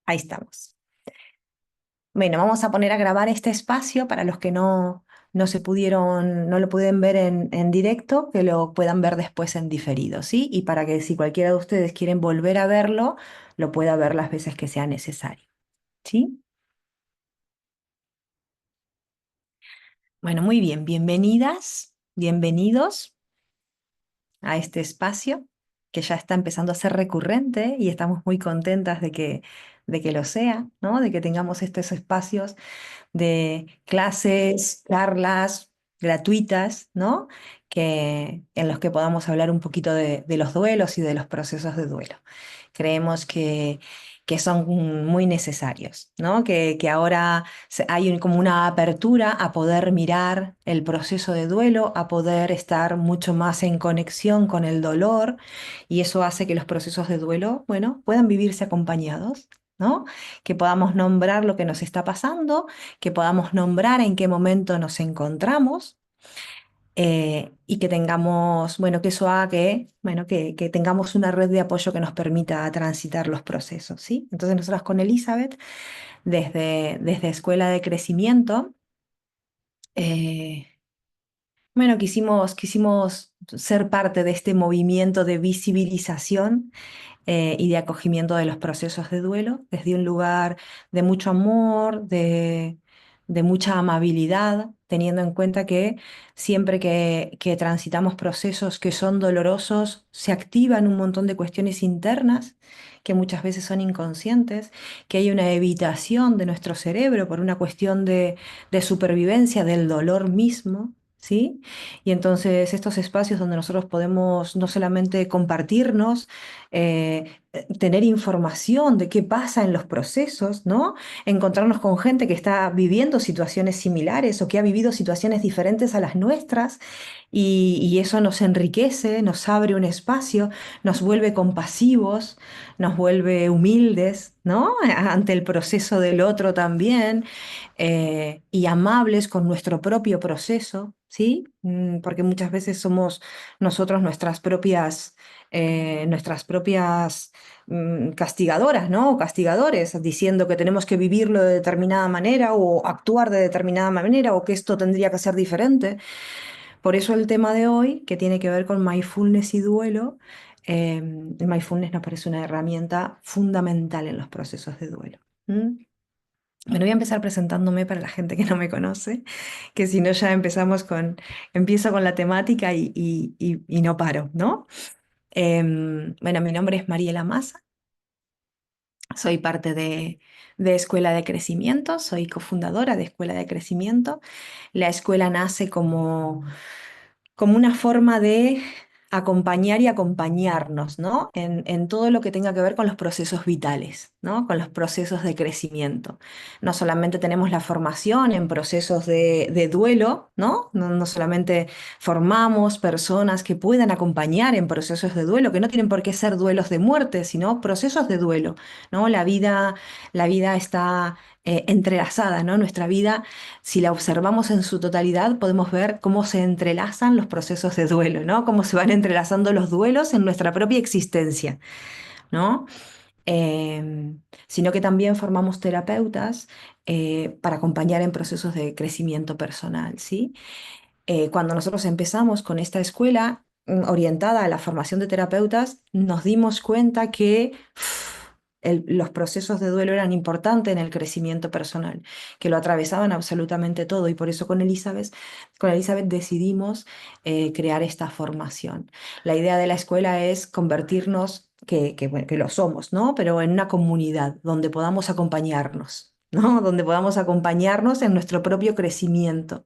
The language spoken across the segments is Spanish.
Ahí estamos. Bueno, vamos a poner a grabar este espacio para los que no se pudieron, no lo pueden ver en directo, que lo puedan ver después en diferido, ¿sí? Y para que si cualquiera de ustedes quieren volver a verlo, lo pueda ver las veces que sea necesario, ¿sí? Bueno, muy bien, bienvenidas, bienvenidos a este espacio que ya está empezando a ser recurrente y estamos muy contentas de que lo sea, ¿no? De que tengamos estos espacios de clases, charlas gratuitas, ¿no? En los que podamos hablar un poquito de los duelos y de los procesos de duelo. Creemos que son muy necesarios, ¿no? Que ahora hay como una apertura a poder mirar el proceso de duelo, a poder estar mucho más en conexión con el dolor, y eso hace que los procesos de duelo, bueno, puedan vivirse acompañados, ¿no? Que podamos nombrar lo que nos está pasando, que podamos nombrar en qué momento nos encontramos, y que tengamos, bueno, que eso haga que, bueno, que tengamos una red de apoyo que nos permita transitar los procesos, ¿sí? Entonces nosotras con Elizabeth, desde Escuela de Crecimiento, eh, bueno, quisimos ser parte de este movimiento de visibilización y de acogimiento de los procesos de duelo, desde un lugar de mucho amor, de mucha amabilidad, teniendo en cuenta que siempre que transitamos procesos que son dolorosos, se activan un montón de cuestiones internas que muchas veces son inconscientes, que hay una evitación de nuestro cerebro por una cuestión de supervivencia del dolor mismo. ¿Sí? Y entonces estos espacios donde nosotros podemos no solamente compartirnos, tener información de qué pasa en los procesos, ¿no? Encontrarnos con gente que está viviendo situaciones similares o que ha vivido situaciones diferentes a las nuestras, y eso nos enriquece, nos abre un espacio, nos vuelve compasivos, nos vuelve humildes, ¿no? Ante el proceso del otro también, y amables con nuestro propio proceso, ¿sí? Porque muchas veces somos nosotros nuestras propias castigadoras, ¿no? O castigadores, diciendo que tenemos que vivirlo de determinada manera o actuar de determinada manera o que esto tendría que ser diferente. Por eso el tema de hoy, que tiene que ver con mindfulness y duelo, el mindfulness nos parece una herramienta fundamental en los procesos de duelo. ¿Mm? Bueno, voy a empezar presentándome para la gente que no me conoce, que si no ya empiezo con la temática y no paro, ¿no? Bueno, mi nombre es Mariela Massa, soy parte de Escuela de Crecimiento, soy cofundadora de Escuela de Crecimiento. La escuela nace como una forma de acompañar y acompañarnos, ¿no? En todo lo que tenga que ver con los procesos vitales, ¿no? Con los procesos de crecimiento. No solamente tenemos la formación en procesos de duelo, ¿no? No solamente formamos personas que puedan acompañar en procesos de duelo, que no tienen por qué ser duelos de muerte, sino procesos de duelo, ¿no? La vida está entrelazada, ¿no? Nuestra vida, si la observamos en su totalidad, podemos ver cómo se entrelazan los procesos de duelo, ¿no? Cómo se van entrelazando los duelos en nuestra propia existencia, ¿no? Sino que también formamos terapeutas para acompañar en procesos de crecimiento personal, ¿sí? Cuando nosotros empezamos con esta escuela orientada a la formación de terapeutas, nos dimos cuenta que los procesos de duelo eran importantes en el crecimiento personal, que lo atravesaban absolutamente todo, y por eso con Elizabeth decidimos crear esta formación. La idea de la escuela es convertirnos, bueno, que lo somos, ¿no? Pero en una comunidad donde podamos acompañarnos, ¿no? Donde podamos acompañarnos en nuestro propio crecimiento,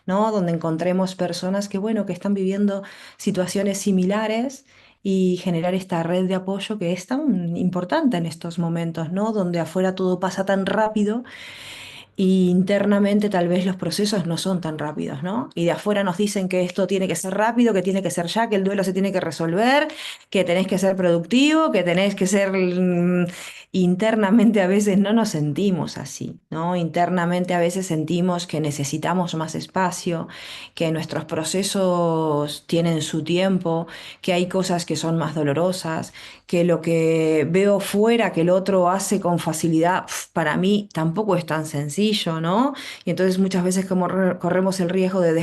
¿no? Donde encontremos personas que, bueno, que están viviendo situaciones similares, y generar esta red de apoyo que es tan importante en estos momentos, ¿no? Donde afuera todo pasa tan rápido, y internamente tal vez los procesos no son tan rápidos, ¿no? Y de afuera nos dicen que esto tiene que ser rápido, que tiene que ser ya, que el duelo se tiene que resolver, que tenés que ser productivo, que tenés que ser... Internamente a veces no nos sentimos así, ¿no? Internamente a veces sentimos que necesitamos más espacio, que nuestros procesos tienen su tiempo, que hay cosas que son más dolorosas, que lo que veo fuera que el otro hace con facilidad, para mí tampoco es tan sencillo, ¿no? Y entonces muchas veces como corremos el riesgo de de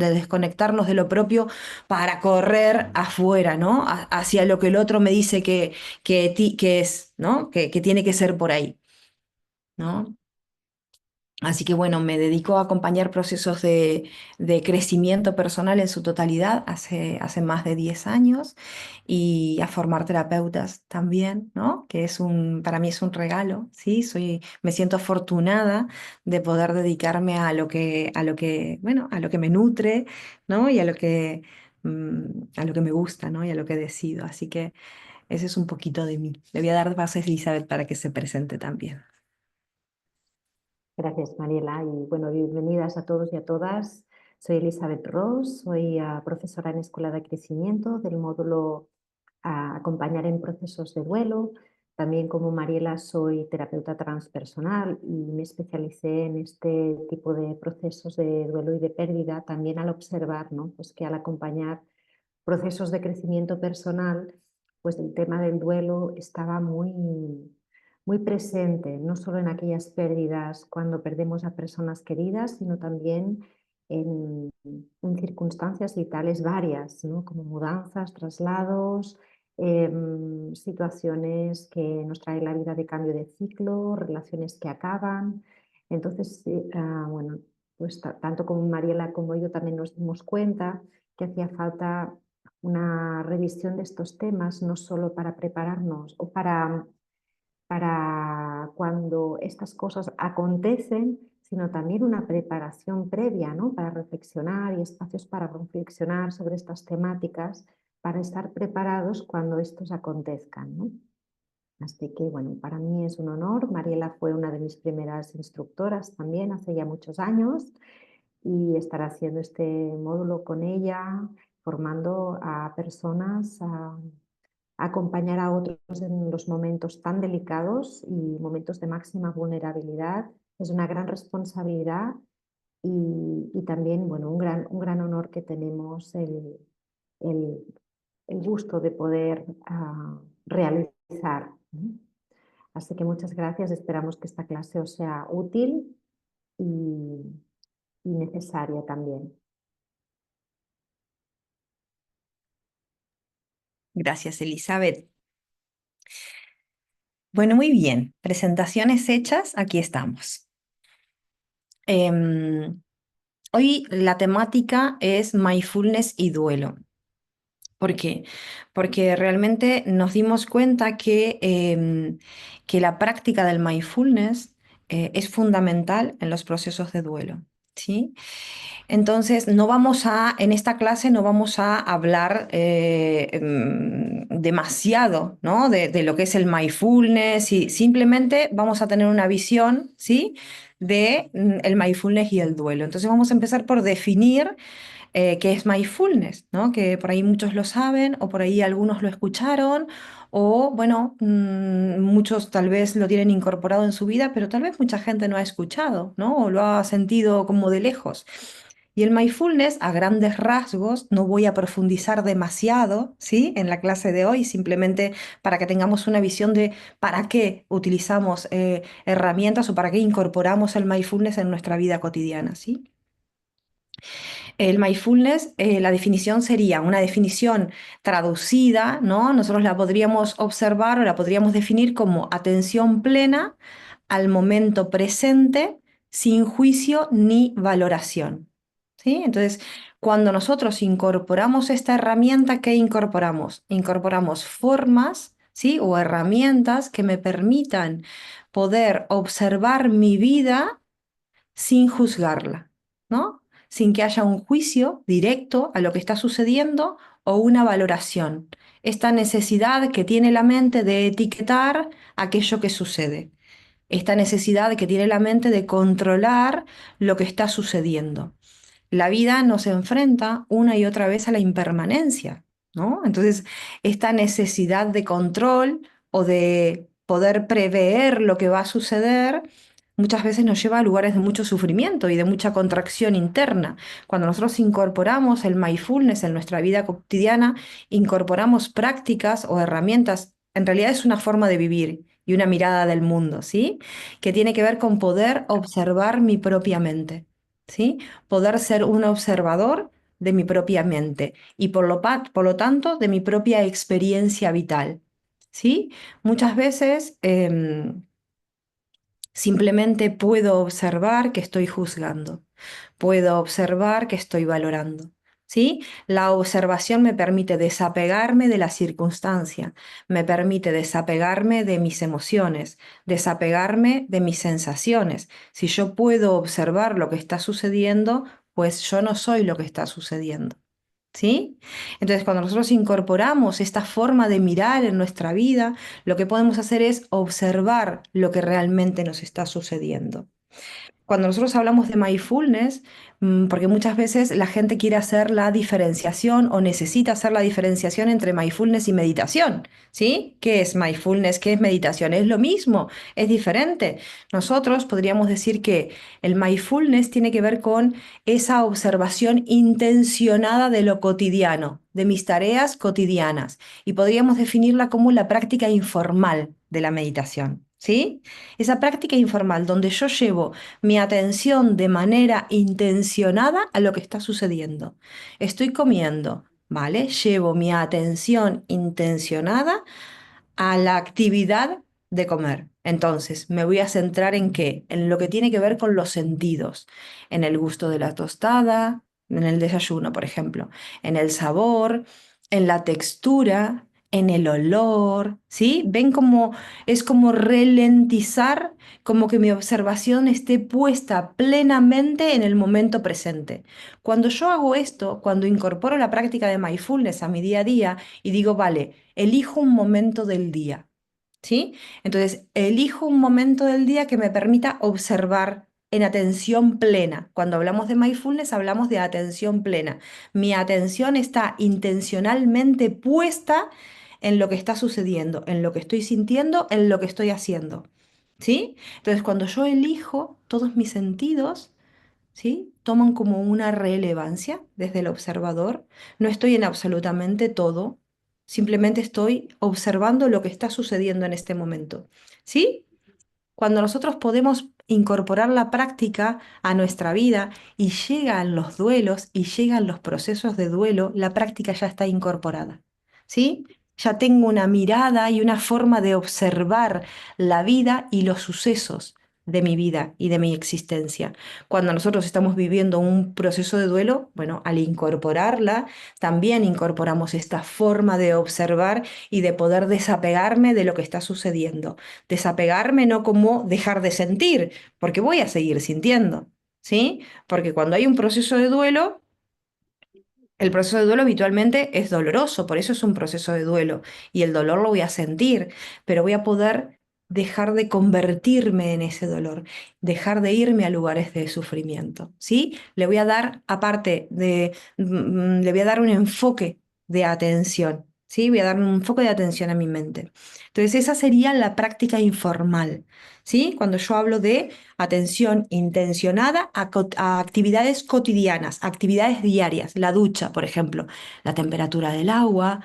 desconectarnos de lo propio para correr afuera, ¿no? Hacia lo que el otro me dice que es, ¿no? Que tiene que ser por ahí, ¿no? Así que bueno, me dedico a acompañar procesos de crecimiento personal en su totalidad hace más de 10 años y a formar terapeutas también, ¿no? Que para mí es un regalo, ¿sí? Me siento afortunada de poder dedicarme bueno, a lo que me nutre, ¿no? Y a lo que me gusta, ¿no? Y a lo que decido. Así que ese es un poquito de mí. Le voy a dar pases a Elizabeth para que se presente también. Gracias, Mariela. Y bueno, bienvenidas a todos y a todas. Soy Elizabeth Ross, soy profesora en Escuela de Crecimiento del módulo Acompañar en procesos de duelo. También como Mariela soy terapeuta transpersonal y me especialicé en este tipo de procesos de duelo y de pérdida también al observar, ¿no? Pues que al acompañar procesos de crecimiento personal, pues el tema del duelo estaba muy presente, no solo en aquellas pérdidas cuando perdemos a personas queridas, sino también en circunstancias vitales varias, ¿no? Como mudanzas, traslados, situaciones que nos trae la vida de cambio de ciclo, relaciones que acaban. Entonces, bueno, pues tanto como Mariela como yo también nos dimos cuenta que hacía falta una revisión de estos temas, no solo para prepararnos o para cuando estas cosas acontecen, sino también una preparación previa, ¿no? Para reflexionar y espacios para reflexionar sobre estas temáticas, para estar preparados cuando estos acontezcan, ¿no? Así que, bueno, para mí es un honor. Mariela fue una de mis primeras instructoras también hace ya muchos años y estar haciendo este módulo con ella, formando a personas a acompañar a otros en los momentos tan delicados y momentos de máxima vulnerabilidad. Es una gran responsabilidad y también, bueno, un gran honor que tenemos el, el gusto de poder realizar, ¿no? Así que muchas gracias. Esperamos que esta clase os sea útil y, y necesaria también. Gracias, Elizabeth. Bueno, muy bien. Presentaciones hechas, aquí estamos. Em, Hoy la temática es mindfulness y duelo. ¿Por qué? Porque realmente nos dimos cuenta que la práctica del mindfulness es fundamental en los procesos de duelo, ¿sí? Entonces, en esta clase no vamos a hablar demasiado, ¿no? De lo que es el mindfulness y simplemente vamos a tener una visión, ¿sí? De el mindfulness y el duelo. Entonces, vamos a empezar por definir qué es mindfulness, ¿no? Que por ahí muchos lo saben o por ahí algunos lo escucharon o, bueno, muchos tal vez lo tienen incorporado en su vida, pero tal vez mucha gente no ha escuchado, ¿no? O lo ha sentido como de lejos. Y el mindfulness, a grandes rasgos, no voy a profundizar demasiado, ¿sí? En la clase de hoy, simplemente para que tengamos una visión de para qué utilizamos herramientas o para qué incorporamos el mindfulness en nuestra vida cotidiana, ¿sí? El mindfulness, la definición sería una definición traducida, ¿no? Nosotros la podríamos observar o la podríamos definir como atención plena al momento presente sin juicio ni valoración. ¿Sí? Entonces, cuando nosotros incorporamos esta herramienta, ¿qué incorporamos? Incorporamos formas, ¿sí? O herramientas que me permitan poder observar mi vida sin juzgarla, ¿no? Sin que haya un juicio directo a lo que está sucediendo o una valoración. Esta necesidad que tiene la mente de etiquetar aquello que sucede. esta necesidad que tiene la mente de controlar lo que está sucediendo. La vida nos enfrenta una y otra vez a la impermanencia, ¿no? Entonces, esta necesidad de control o de poder prever lo que va a suceder, muchas veces nos lleva a lugares de mucho sufrimiento y de mucha contracción interna. Cuando nosotros incorporamos el mindfulness en nuestra vida cotidiana, incorporamos prácticas o herramientas, en realidad es una forma de vivir y una mirada del mundo, ¿sí? Que tiene que ver con poder observar mi propia mente, ¿sí? Poder ser un observador de mi propia mente y por lo tanto de mi propia experiencia vital, ¿sí? Muchas veces simplemente puedo observar que estoy juzgando, puedo observar que estoy valorando. ¿Sí? La observación me permite desapegarme de la circunstancia, me permite desapegarme de mis emociones, desapegarme de mis sensaciones. Si yo puedo observar lo que está sucediendo, pues yo no soy lo que está sucediendo. ¿Sí? Entonces, cuando nosotros incorporamos esta forma de mirar en nuestra vida, lo que podemos hacer es observar lo que realmente nos está sucediendo. Cuando nosotros hablamos de mindfulness, porque muchas veces la gente quiere hacer la diferenciación o necesita hacer la diferenciación entre mindfulness y meditación, ¿sí? ¿Qué es mindfulness? ¿Qué es meditación? Es lo mismo, es diferente. Nosotros podríamos decir que el mindfulness tiene que ver con esa observación intencionada de lo cotidiano, de mis tareas cotidianas, y podríamos definirla como la práctica informal de la meditación, ¿sí? Esa práctica informal donde yo llevo mi atención de manera intencionada a lo que está sucediendo. Estoy comiendo, ¿vale? Llevo mi atención intencionada a la actividad de comer. Entonces, me voy a centrar en qué? En lo que tiene que ver con los sentidos, en el gusto de la tostada, en el desayuno, por ejemplo, en el sabor, en la textura, en el olor, ¿sí? ¿Ven cómo es como ralentizar, como que mi observación esté puesta plenamente en el momento presente? Cuando yo hago esto, cuando incorporo la práctica de mindfulness a mi día a día y digo, vale, elijo un momento del día, ¿sí? Entonces, elijo un momento del día que me permita observar en atención plena. Cuando hablamos de mindfulness, hablamos de atención plena. Mi atención está intencionalmente puesta en lo que está sucediendo, en lo que estoy sintiendo, en lo que estoy haciendo, ¿sí? Entonces, cuando yo elijo todos mis sentidos, ¿sí? Toman como una relevancia desde el observador. No estoy en absolutamente todo, simplemente estoy observando lo que está sucediendo en este momento, ¿sí? Cuando nosotros podemos incorporar la práctica a nuestra vida y llegan los duelos y llegan los procesos de duelo, la práctica ya está incorporada, ¿sí? Ya tengo una mirada y una forma de observar la vida y los sucesos de mi vida y de mi existencia. Cuando nosotros estamos viviendo un proceso de duelo, bueno, al incorporarla, también incorporamos esta forma de observar y de poder desapegarme de lo que está sucediendo. Desapegarme no como dejar de sentir, porque voy a seguir sintiendo, ¿sí? Porque cuando hay un proceso de duelo, el proceso de duelo habitualmente es doloroso, por eso es un proceso de duelo y el dolor lo voy a sentir, pero voy a poder dejar de convertirme en ese dolor, dejar de irme a lugares de sufrimiento, ¿sí? Le voy a dar, aparte de, le voy a dar un enfoque de atención, ¿sí? Voy a dar un enfoque de atención a mi mente. Entonces, esa sería la práctica informal, ¿sí? Cuando yo hablo de atención intencionada a actividades cotidianas, actividades diarias, la ducha, por ejemplo, la temperatura del agua,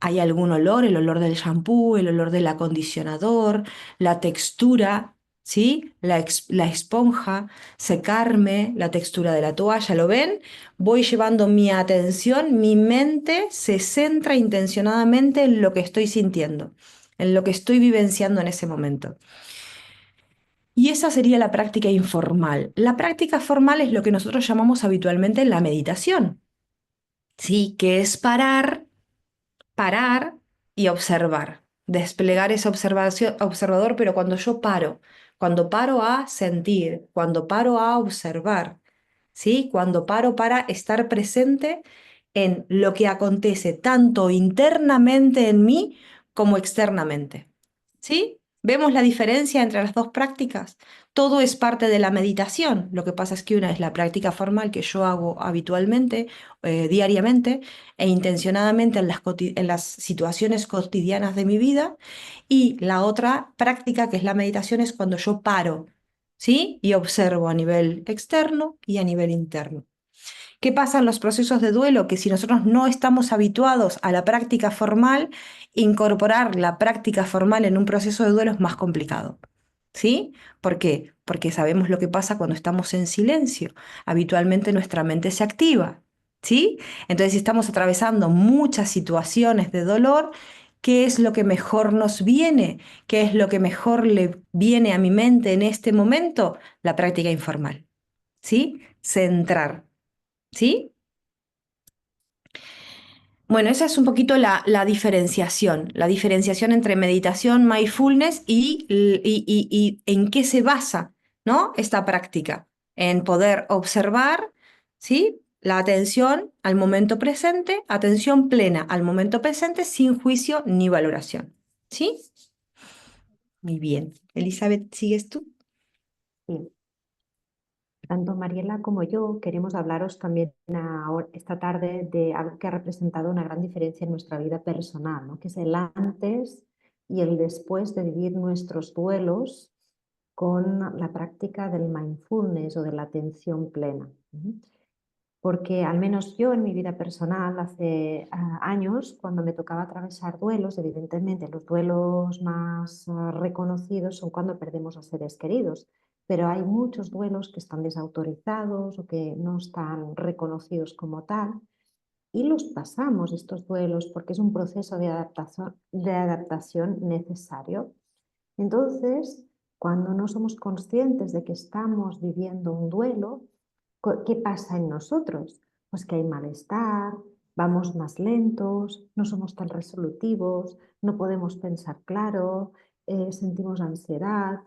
hay algún olor, el olor del shampoo, el olor del acondicionador, la textura, ¿sí? La esponja, secarme, la textura de la toalla, ¿lo ven? Voy llevando mi atención, mi mente se centra intencionadamente en lo que estoy sintiendo, en lo que estoy vivenciando en ese momento. Y esa sería la práctica informal. La práctica formal es lo que nosotros llamamos habitualmente la meditación, ¿sí? Que es parar y observar, desplegar ese observador, pero cuando paro a sentir, cuando paro a observar, ¿sí? Cuando paro para estar presente en lo que acontece tanto internamente en mí como externamente, ¿sí? ¿Vemos la diferencia entre las dos prácticas? Todo es parte de la meditación. Lo que pasa es que una es la práctica formal que yo hago habitualmente, diariamente e intencionadamente en en las situaciones cotidianas de mi vida. Y la otra práctica, que es la meditación, es cuando yo paro, ¿sí? Y observo a nivel externo y a nivel interno. ¿Qué pasa en los procesos de duelo? Que si nosotros no estamos habituados a la práctica formal, incorporar la práctica formal en un proceso de duelo es más complicado. ¿Sí? ¿Por qué? Porque sabemos lo que pasa cuando estamos en silencio. Habitualmente nuestra mente se activa. ¿Sí? Entonces, si estamos atravesando muchas situaciones de dolor, ¿qué es lo que mejor nos viene? ¿Qué es lo que mejor le viene a mi mente en este momento? La práctica informal. ¿Sí? Centrar. ¿Sí? Bueno, esa es un poquito la diferenciación entre meditación, mindfulness y en qué se basa, ¿no? Esta práctica, en poder observar, ¿sí? La atención al momento presente, atención plena al momento presente sin juicio ni valoración, ¿sí? Muy bien. Elizabeth, ¿sigues tú? Sí. Tanto Mariela como yo queremos hablaros también esta tarde de algo que ha representado una gran diferencia en nuestra vida personal, ¿no? Que es el antes y el después de vivir nuestros duelos con la práctica del mindfulness o de la atención plena. Porque al menos yo en mi vida personal, hace años, cuando me tocaba atravesar duelos, evidentemente los duelos más reconocidos son cuando perdemos a seres queridos, pero hay muchos duelos que están desautorizados o que no están reconocidos como tal, y los pasamos estos duelos porque es un proceso de adaptación necesario. Entonces, cuando no somos conscientes de que estamos viviendo un duelo, ¿qué pasa en nosotros? Pues que hay malestar, vamos más lentos, no somos tan resolutivos, no podemos pensar claro, sentimos ansiedad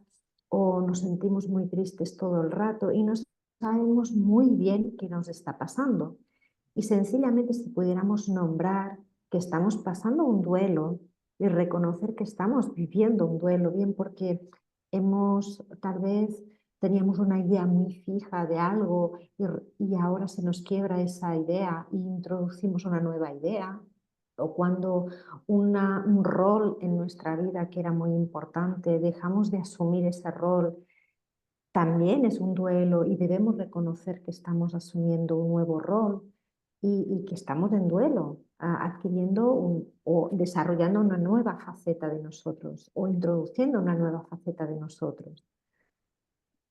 o nos sentimos muy tristes todo el rato y no sabemos muy bien qué nos está pasando. Y sencillamente si pudiéramos nombrar que estamos pasando un duelo y reconocer que estamos viviendo un duelo, bien porque tal vez teníamos una idea muy fija de algo y ahora se nos quiebra esa idea e introducimos una nueva idea, o cuando un rol en nuestra vida que era muy importante, dejamos de asumir ese rol, también es un duelo y debemos reconocer que estamos asumiendo un nuevo rol y que estamos en duelo, adquiriendo o desarrollando una nueva faceta de nosotros o introduciendo una nueva faceta de nosotros.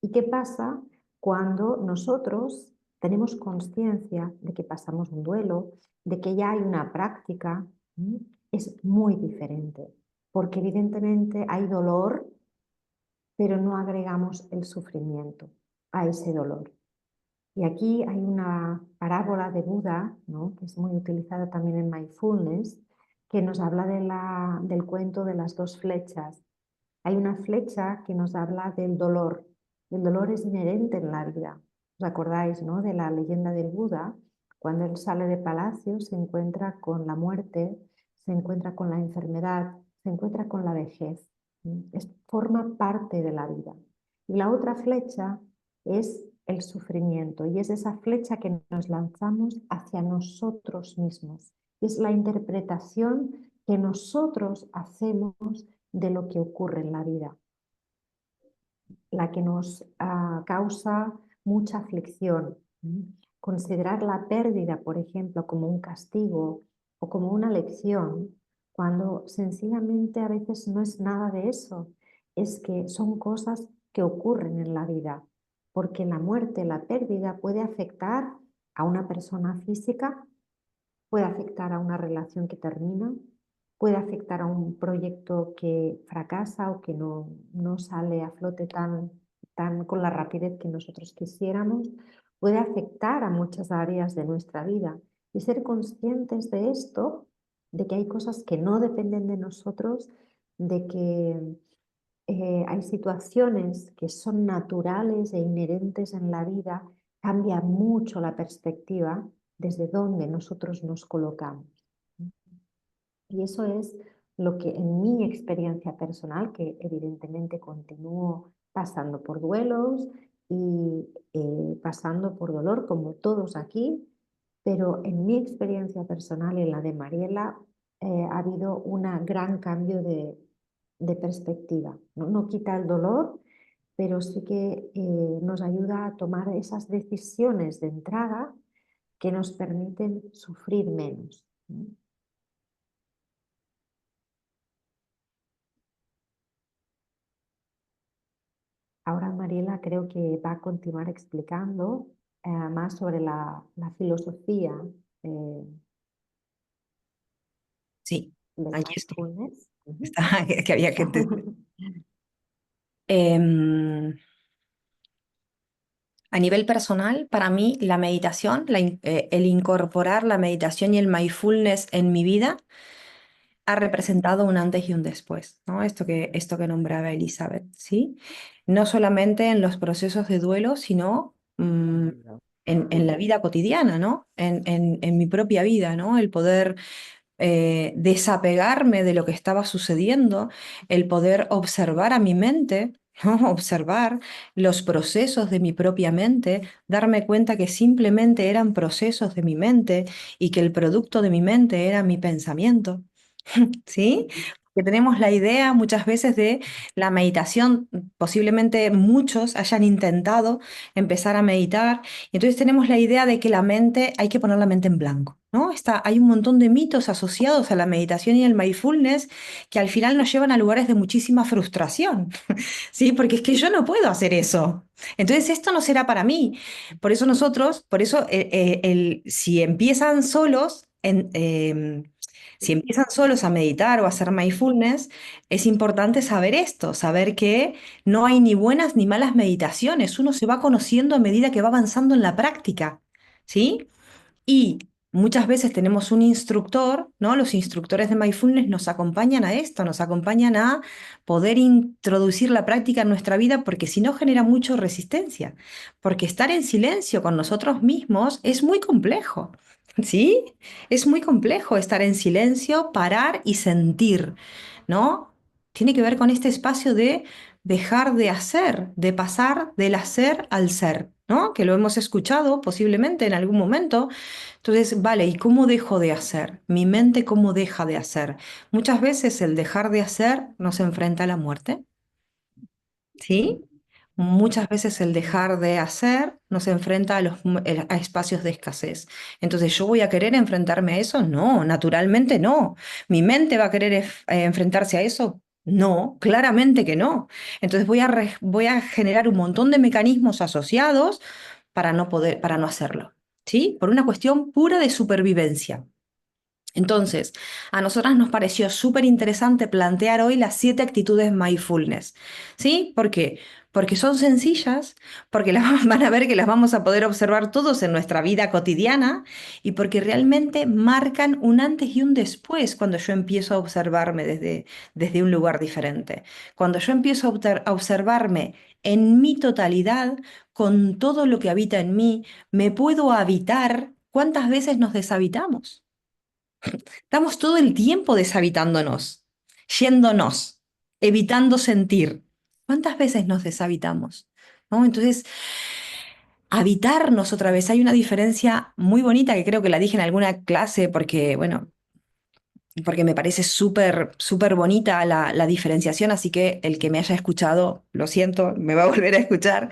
¿Y qué pasa cuando nosotros tenemos conciencia de que pasamos un duelo, de que ya hay una práctica? Es muy diferente, porque evidentemente hay dolor, pero no agregamos el sufrimiento a ese dolor. Y aquí hay una parábola de Buda, ¿no? Que es muy utilizada también en mindfulness, que nos habla del cuento de las dos flechas. Hay una flecha que nos habla del dolor. El dolor es inherente en la vida. ¿Os acordáis, no? De la leyenda del Buda? Cuando él sale de palacio se encuentra con la muerte, se encuentra con la enfermedad, se encuentra con la vejez. Forma parte de la vida. Y la otra flecha es el sufrimiento y es esa flecha que nos lanzamos hacia nosotros mismos. Es la interpretación que nosotros hacemos de lo que ocurre en la vida, la que nos causa mucha aflicción. Considerar la pérdida, por ejemplo, como un castigo o como una lección, cuando sencillamente a veces no es nada de eso, es que son cosas que ocurren en la vida, porque la muerte, la pérdida puede afectar a una persona física, puede afectar a una relación que termina, puede afectar a un proyecto que fracasa o que no sale a flote tan con la rapidez que nosotros quisiéramos, puede afectar a muchas áreas de nuestra vida. Y ser conscientes de esto, de que hay cosas que no dependen de nosotros, de que hay situaciones que son naturales e inherentes en la vida, cambia mucho la perspectiva desde donde nosotros nos colocamos. Y eso es lo que en mi experiencia personal, que evidentemente continúo pasando por duelos y pasando por dolor como todos aquí, pero en mi experiencia personal y en la de Mariela ha habido un gran cambio de perspectiva. ¿No? No quita el dolor, pero sí que nos ayuda a tomar esas decisiones de entrada que nos permiten sufrir menos. ¿No? Ahora Mariela creo que va a continuar explicando más sobre la filosofía eh, Sí, del aquí estoy. mindfulness. Ujú. Que había gente. Em, a nivel personal, para mí la meditación, el incorporar la meditación y el mindfulness en mi vida ha representado un antes y un después, ¿no? Esto que nombraba Elizabeth, ¿sí? No solamente en los procesos de duelo, sino en la vida cotidiana, ¿no? En mi propia vida, ¿no? El poder desapegarme de lo que estaba sucediendo, el poder observar a mi mente, ¿no? Observar los procesos de mi propia mente, darme cuenta que simplemente eran procesos de mi mente y que el producto de mi mente era mi pensamiento. ¿Sí? Que tenemos la idea muchas veces de la meditación, posiblemente muchos hayan intentado empezar a meditar, y entonces tenemos la idea de que la mente, hay que poner la mente en blanco, ¿no? Hay un montón de mitos asociados a la meditación y el mindfulness que al final nos llevan a lugares de muchísima frustración, ¿sí? Porque es que yo no puedo hacer eso. Entonces esto no será para mí. Por eso si empiezan solos, si empiezan solos a meditar o a hacer mindfulness, es importante saber esto, saber que no hay ni buenas ni malas meditaciones. Uno se va conociendo a medida que va avanzando en la práctica, ¿sí? Y muchas veces tenemos un instructor, ¿no? Los instructores de mindfulness nos acompañan a esto, nos acompañan a poder introducir la práctica en nuestra vida, porque si no genera mucha resistencia, porque estar en silencio con nosotros mismos es muy complejo, ¿sí? Es muy complejo estar en silencio, parar y sentir, ¿no? Tiene que ver con este espacio de dejar de hacer, de pasar del hacer al ser, ¿no? Que lo hemos escuchado posiblemente en algún momento. Entonces, vale, ¿y cómo dejo de hacer? Mi mente, ¿cómo deja de hacer? Muchas veces el dejar de hacer nos enfrenta a la muerte, ¿sí? Muchas veces el dejar de hacer nos enfrenta a espacios de escasez. Entonces, ¿yo voy a querer enfrentarme a eso? No, naturalmente no. ¿Mi mente va a querer enfrentarse a eso? No, claramente que no. Entonces voy a generar un montón de mecanismos asociados para no hacerlo, ¿sí? Por una cuestión pura de supervivencia. Entonces, a nosotras nos pareció súper interesante plantear hoy las 7 actitudes mindfulness. ¿Sí? ¿Por qué? Porque son sencillas, porque van a ver que las vamos a poder observar todos en nuestra vida cotidiana y porque realmente marcan un antes y un después cuando yo empiezo a observarme desde un lugar diferente. Cuando yo empiezo a observarme en mi totalidad, con todo lo que habita en mí, me puedo habitar. ¿Cuántas veces nos deshabitamos? Estamos todo el tiempo deshabitándonos, yéndonos, evitando sentir. ¿Cuántas veces nos deshabitamos? ¿No? Entonces, habitarnos otra vez. Hay una diferencia muy bonita que creo que la dije en alguna clase porque, bueno, porque me parece súper, súper bonita la diferenciación, así que el que me haya escuchado, lo siento, me va a volver a escuchar,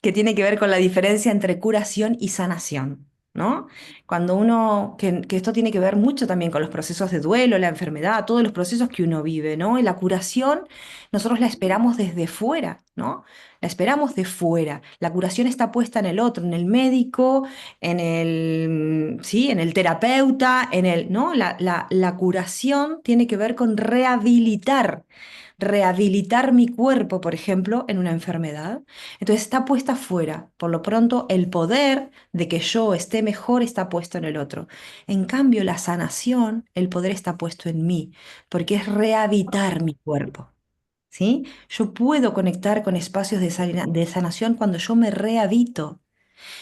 que tiene que ver con la diferencia entre curación y sanación, ¿no? Cuando que esto tiene que ver mucho también con los procesos de duelo, la enfermedad, todos los procesos que uno vive, ¿no? Y la curación, nosotros la esperamos desde fuera, ¿no? La esperamos de fuera. La curación está puesta en el otro, en el médico, sí, en el terapeuta, ¿no? La curación tiene que ver con rehabilitar mi cuerpo, por ejemplo, en una enfermedad. Entonces está puesta fuera. Por lo pronto, el poder de que yo esté mejor está puesto en el otro. En cambio, la sanación, el poder está puesto en mí, porque es rehabilitar mi cuerpo. ¿Sí? Yo puedo conectar con espacios de sanación cuando yo me rehabito.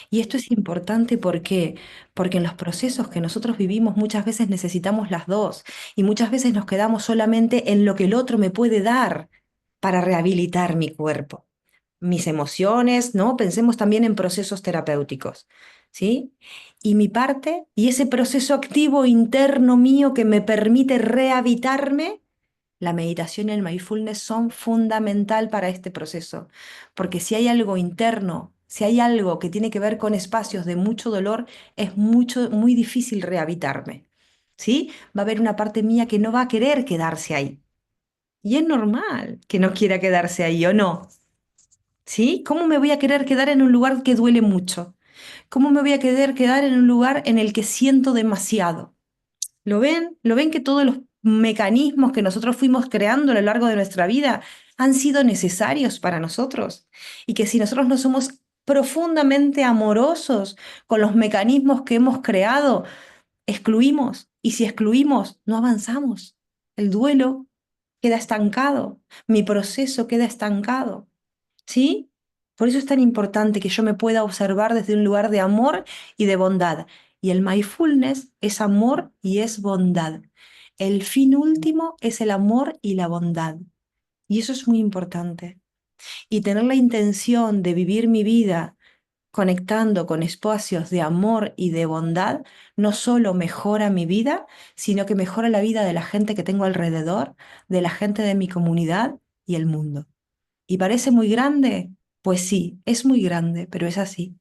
Y esto es importante porque en los procesos que nosotros vivimos muchas veces necesitamos las dos y muchas veces nos quedamos solamente en lo que el otro me puede dar para rehabilitar mi cuerpo, mis emociones, ¿no? Pensemos también en procesos terapéuticos, ¿sí? Y mi parte y ese proceso activo interno mío que me permite rehabitarme, la meditación y el mindfulness son fundamental para este proceso, porque si hay algo interno, si hay algo que tiene que ver con espacios de mucho dolor, es muy difícil rehabitarme, ¿sí? Va a haber una parte mía que no va a querer quedarse ahí. Y es normal que no quiera quedarse ahí, ¿o no? ¿Sí? ¿Cómo me voy a querer quedar en un lugar que duele mucho? ¿Cómo me voy a querer quedar en un lugar en el que siento demasiado? ¿Lo ven? ¿Lo ven que todos los mecanismos que nosotros fuimos creando a lo largo de nuestra vida han sido necesarios para nosotros? Y que si nosotros no somos profundamente amorosos con los mecanismos que hemos creado, excluimos. Y si excluimos, no avanzamos. El duelo queda estancado. Mi proceso queda estancado. ¿Sí? Por eso es tan importante que yo me pueda observar desde un lugar de amor y de bondad. Y el mindfulness es amor y es bondad. El fin último es el amor y la bondad. Y eso es muy importante. Y tener la intención de vivir mi vida conectando con espacios de amor y de bondad, no solo mejora mi vida, sino que mejora la vida de la gente que tengo alrededor, de la gente de mi comunidad y el mundo. ¿Y parece muy grande? Pues sí, es muy grande, pero es así.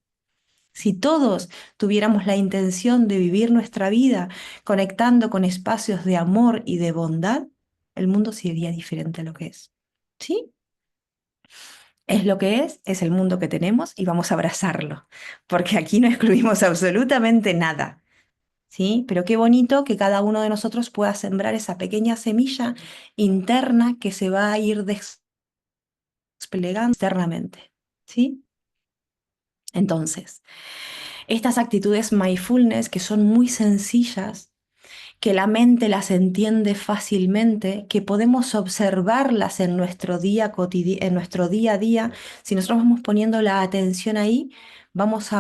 Si todos tuviéramos la intención de vivir nuestra vida conectando con espacios de amor y de bondad, el mundo sería diferente a lo que es. ¿Sí? Es lo que es el mundo que tenemos y vamos a abrazarlo, porque aquí no excluimos absolutamente nada. ¿Sí? Pero qué bonito que cada uno de nosotros pueda sembrar esa pequeña semilla interna que se va a ir desplegando externamente. ¿Sí? Entonces, estas actitudes mindfulness que son muy sencillas, que la mente las entiende fácilmente, que podemos observarlas en nuestro en nuestro día a día, si nosotros vamos poniendo la atención ahí, vamos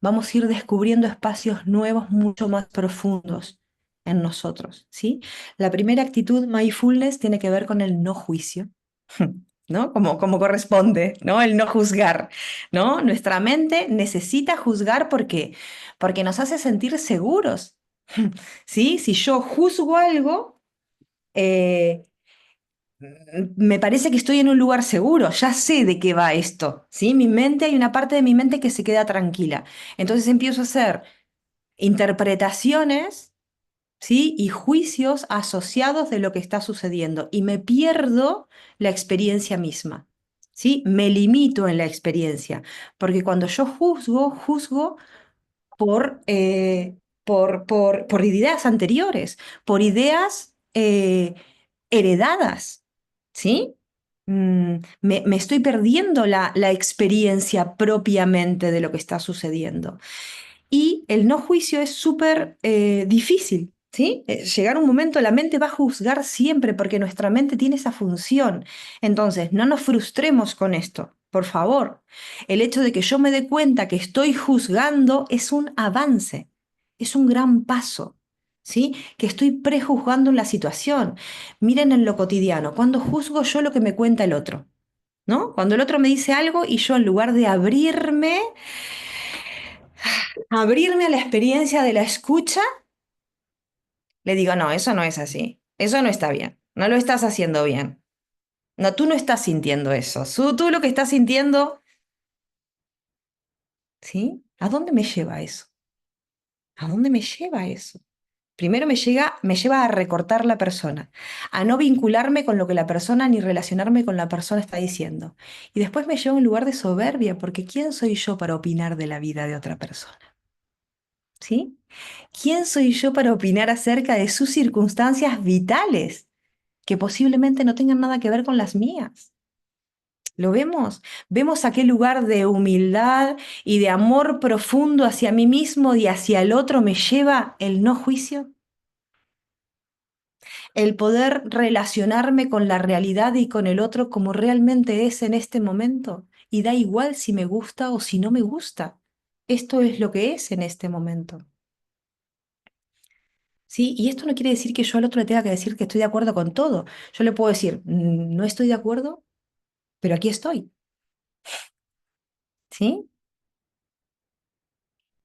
vamos a ir descubriendo espacios nuevos mucho más profundos en nosotros, ¿sí? La primera actitud mindfulness tiene que ver con el no juicio. ¿No? Como corresponde, ¿no? El no juzgar, ¿no? Nuestra mente necesita juzgar porque nos hace sentir seguros. ¿Sí? Si yo juzgo algo, eh, me parece que estoy en un lugar seguro, ya sé de qué va esto, ¿sí? Mi mente, hay una parte de mi mente que se queda tranquila. Entonces empiezo a hacer interpretaciones, ¿sí? Y juicios asociados de lo que está sucediendo y me pierdo la experiencia misma, ¿sí? Me limito en la experiencia, porque cuando yo juzgo, juzgo por, por ideas anteriores, por ideas heredadas, ¿sí? Me estoy perdiendo la experiencia propiamente de lo que está sucediendo. Y el no juicio es súper difícil, ¿sí? Llegar un momento, la mente va a juzgar siempre porque nuestra mente tiene esa función. Entonces, no nos frustremos con esto, por favor. El hecho de que yo me dé cuenta que estoy juzgando es un avance, es un gran paso, ¿sí? Que estoy prejuzgando la situación. Miren en lo cotidiano, cuando juzgo yo lo que me cuenta el otro, ¿no? Cuando el otro me dice algo y yo en lugar de abrirme a la experiencia de la escucha, le digo, no, eso no es así, eso no está bien, no lo estás haciendo bien. No, tú no estás sintiendo eso, tú lo que estás sintiendo, ¿sí? ¿A dónde me lleva eso? ¿A dónde me lleva eso? Primero me lleva a recortar la persona, a no vincularme con lo que la persona ni relacionarme con la persona está diciendo. Y después me lleva a un lugar de soberbia, porque ¿quién soy yo para opinar de la vida de otra persona? ¿Sí? ¿Quién soy yo para opinar acerca de sus circunstancias vitales que posiblemente no tengan nada que ver con las mías? ¿Lo vemos? ¿Vemos a qué lugar de humildad y de amor profundo hacia mí mismo y hacia el otro me lleva el no juicio? El poder relacionarme con la realidad y con el otro como realmente es en este momento. Y da igual si me gusta o si no me gusta. esto es lo que es en este momento. ¿Sí? Y esto no quiere decir que yo al otro le tenga que decir que estoy de acuerdo con todo. Yo le puedo decir, no estoy de acuerdo, pero aquí estoy. ¿Sí?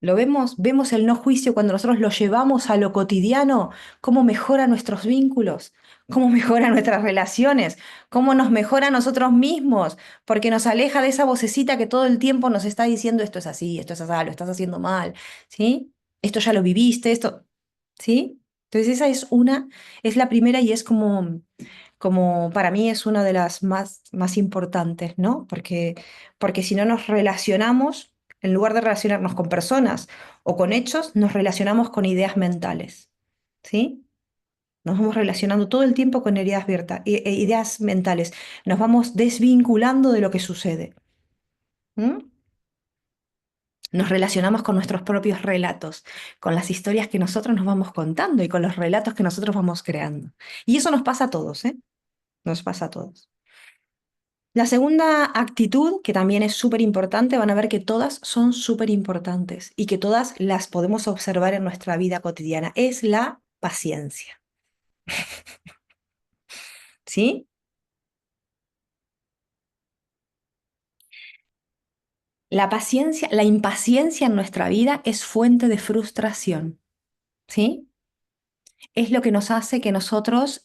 Lo vemos, vemos el no juicio cuando nosotros lo llevamos a lo cotidiano, cómo mejora nuestros vínculos, cómo mejora nuestras relaciones, cómo nos mejora a nosotros mismos, porque nos aleja de esa vocecita que todo el tiempo nos está diciendo esto es así, esto es así, lo estás haciendo mal, ¿sí? Esto ya lo viviste, esto, ¿sí? Entonces esa es una, es la primera y es como para mí es una de las más importantes, ¿no? Porque si no nos relacionamos, en lugar de relacionarnos con personas o con hechos, nos relacionamos con ideas mentales, ¿sí? Nos vamos relacionando todo el tiempo con ideas mentales. Nos vamos desvinculando de lo que sucede. ¿M? Nos relacionamos con nuestros propios relatos, con las historias que nosotros nos vamos contando y con los relatos que nosotros vamos creando. Y eso nos pasa a todos, ¿eh? Nos pasa a todos. La segunda actitud, que también es súper importante, van a ver que todas son súper importantes y que todas las podemos observar en nuestra vida cotidiana, es la paciencia. ¿Sí? La paciencia, la impaciencia en nuestra vida es fuente de frustración. ¿Sí? Es lo que nos hace que nosotros,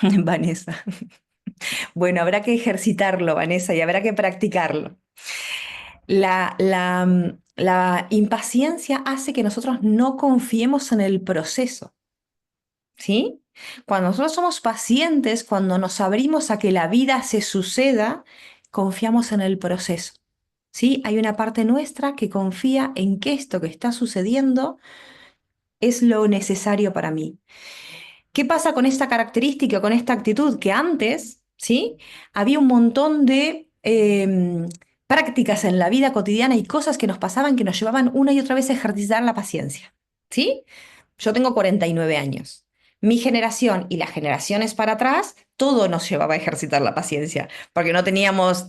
Vanessa, bueno, habrá que ejercitarlo, Vanessa, y habrá que practicarlo. La impaciencia hace que nosotros no confiemos en el proceso. ¿Sí? Cuando nosotros somos pacientes, cuando nos abrimos a que la vida se suceda, confiamos en el proceso. ¿Sí? Hay una parte nuestra que confía en que esto que está sucediendo es lo necesario para mí. ¿Qué pasa con esta característica, con esta actitud? Que antes, ¿sí? Había un montón de prácticas en la vida cotidiana y cosas que nos pasaban que nos llevaban una y otra vez a ejercitar la paciencia. ¿Sí? Yo tengo 49 años. Mi generación y las generaciones para atrás, todo nos llevaba a ejercitar la paciencia, porque no teníamos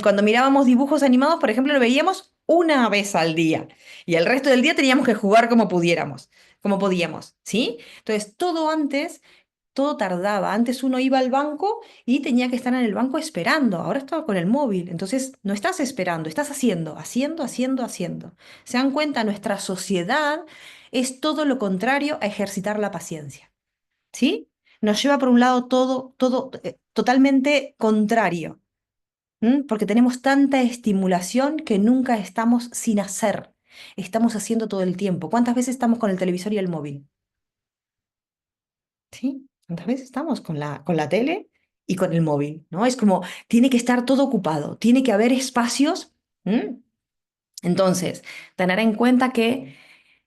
cuando mirábamos dibujos animados, por ejemplo, lo veíamos una vez al día y el resto del día teníamos que jugar como pudiéramos, como podíamos, ¿sí? Entonces, todo antes, todo tardaba. Antes uno iba al banco y tenía que estar en el banco esperando. Ahora estaba con el móvil. Entonces, no estás esperando, estás haciendo, haciendo, haciendo, haciendo. ¿Se dan cuenta? Nuestra sociedad es todo lo contrario a ejercitar la paciencia. ¿Sí? Nos lleva por un lado todo totalmente contrario. Porque tenemos tanta estimulación que nunca estamos sin hacer. Estamos haciendo todo el tiempo. ¿Cuántas veces estamos con el televisor y el móvil? ¿Sí? ¿Cuántas veces estamos con la tele y con el móvil? ¿No? Es como, tiene que estar todo ocupado, tiene que haber espacios. ¿m? Entonces, tener en cuenta que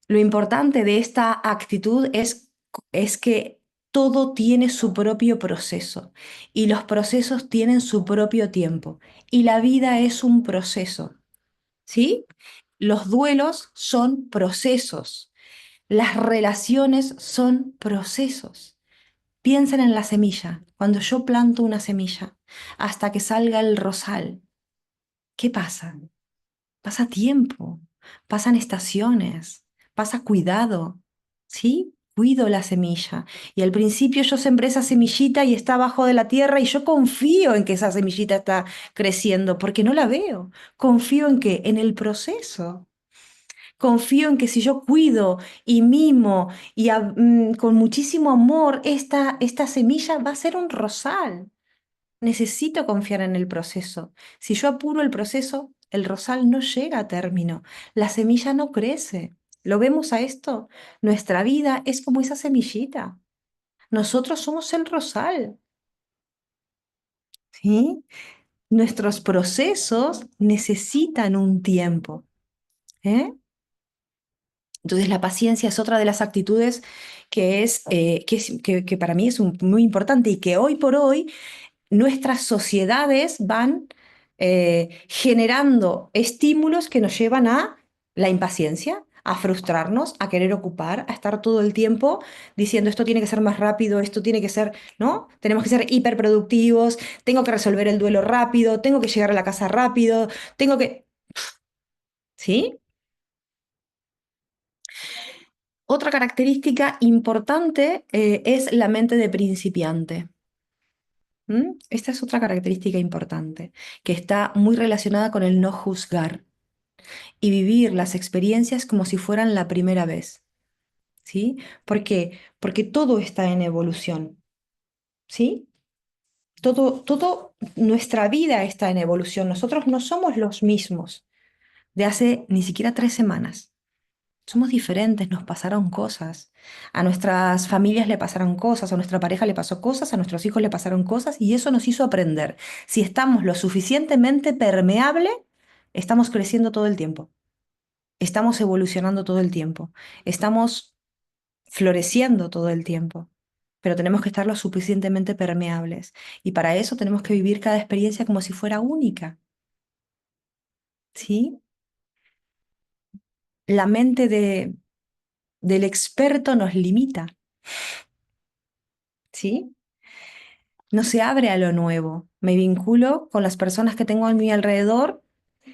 lo importante de esta actitud es que todo tiene su propio proceso y los procesos tienen su propio tiempo y la vida es un proceso, ¿sí? Los duelos son procesos, las relaciones son procesos. Piensen en la semilla. Cuando yo planto una semilla hasta que salga el rosal, ¿qué pasa? Pasa tiempo, pasan estaciones, pasa cuidado, ¿sí? Cuido la semilla. Y al principio yo sembré esa semillita y está abajo de la tierra y yo confío en que esa semillita está creciendo porque no la veo. Confío en que en el proceso. Confío en que si yo cuido y mimo y con muchísimo amor, esta semilla va a ser un rosal. Necesito confiar en el proceso. Si yo apuro el proceso, el rosal no llega a término, la semilla no crece. ¿Lo vemos a esto? Nuestra vida es como esa semillita. Nosotros somos el rosal, ¿sí? Nuestros procesos necesitan un tiempo, ¿eh? Entonces la paciencia es otra de las actitudes que para mí es muy importante y que hoy por hoy nuestras sociedades van generando estímulos que nos llevan a la impaciencia, a frustrarnos, a querer ocupar, a estar todo el tiempo diciendo esto tiene que ser más rápido, esto tiene que ser, ¿no? Tenemos que ser hiperproductivos, tengo que resolver el duelo rápido, tengo que llegar a la casa rápido, tengo que... ¿sí? Otra característica importante es la mente de principiante. ¿Mm? Esta es otra característica importante, que está muy relacionada con el no juzgar y vivir las experiencias como si fueran la primera vez, ¿sí? ¿Por qué? Porque todo está en evolución, ¿sí? Nuestra vida está en evolución. Nosotros no somos los mismos de hace ni siquiera 3 semanas. Somos diferentes, nos pasaron cosas. A nuestras familias le pasaron cosas, a nuestra pareja le pasó cosas, a nuestros hijos le pasaron cosas y eso nos hizo aprender. Si estamos lo suficientemente permeable, estamos creciendo todo el tiempo, estamos evolucionando todo el tiempo, estamos floreciendo todo el tiempo, pero tenemos que estar lo suficientemente permeables y para eso tenemos que vivir cada experiencia como si fuera única, ¿sí? La mente del experto nos limita, ¿sí? No se abre a lo nuevo. Me vinculo con las personas que tengo a mi alrededor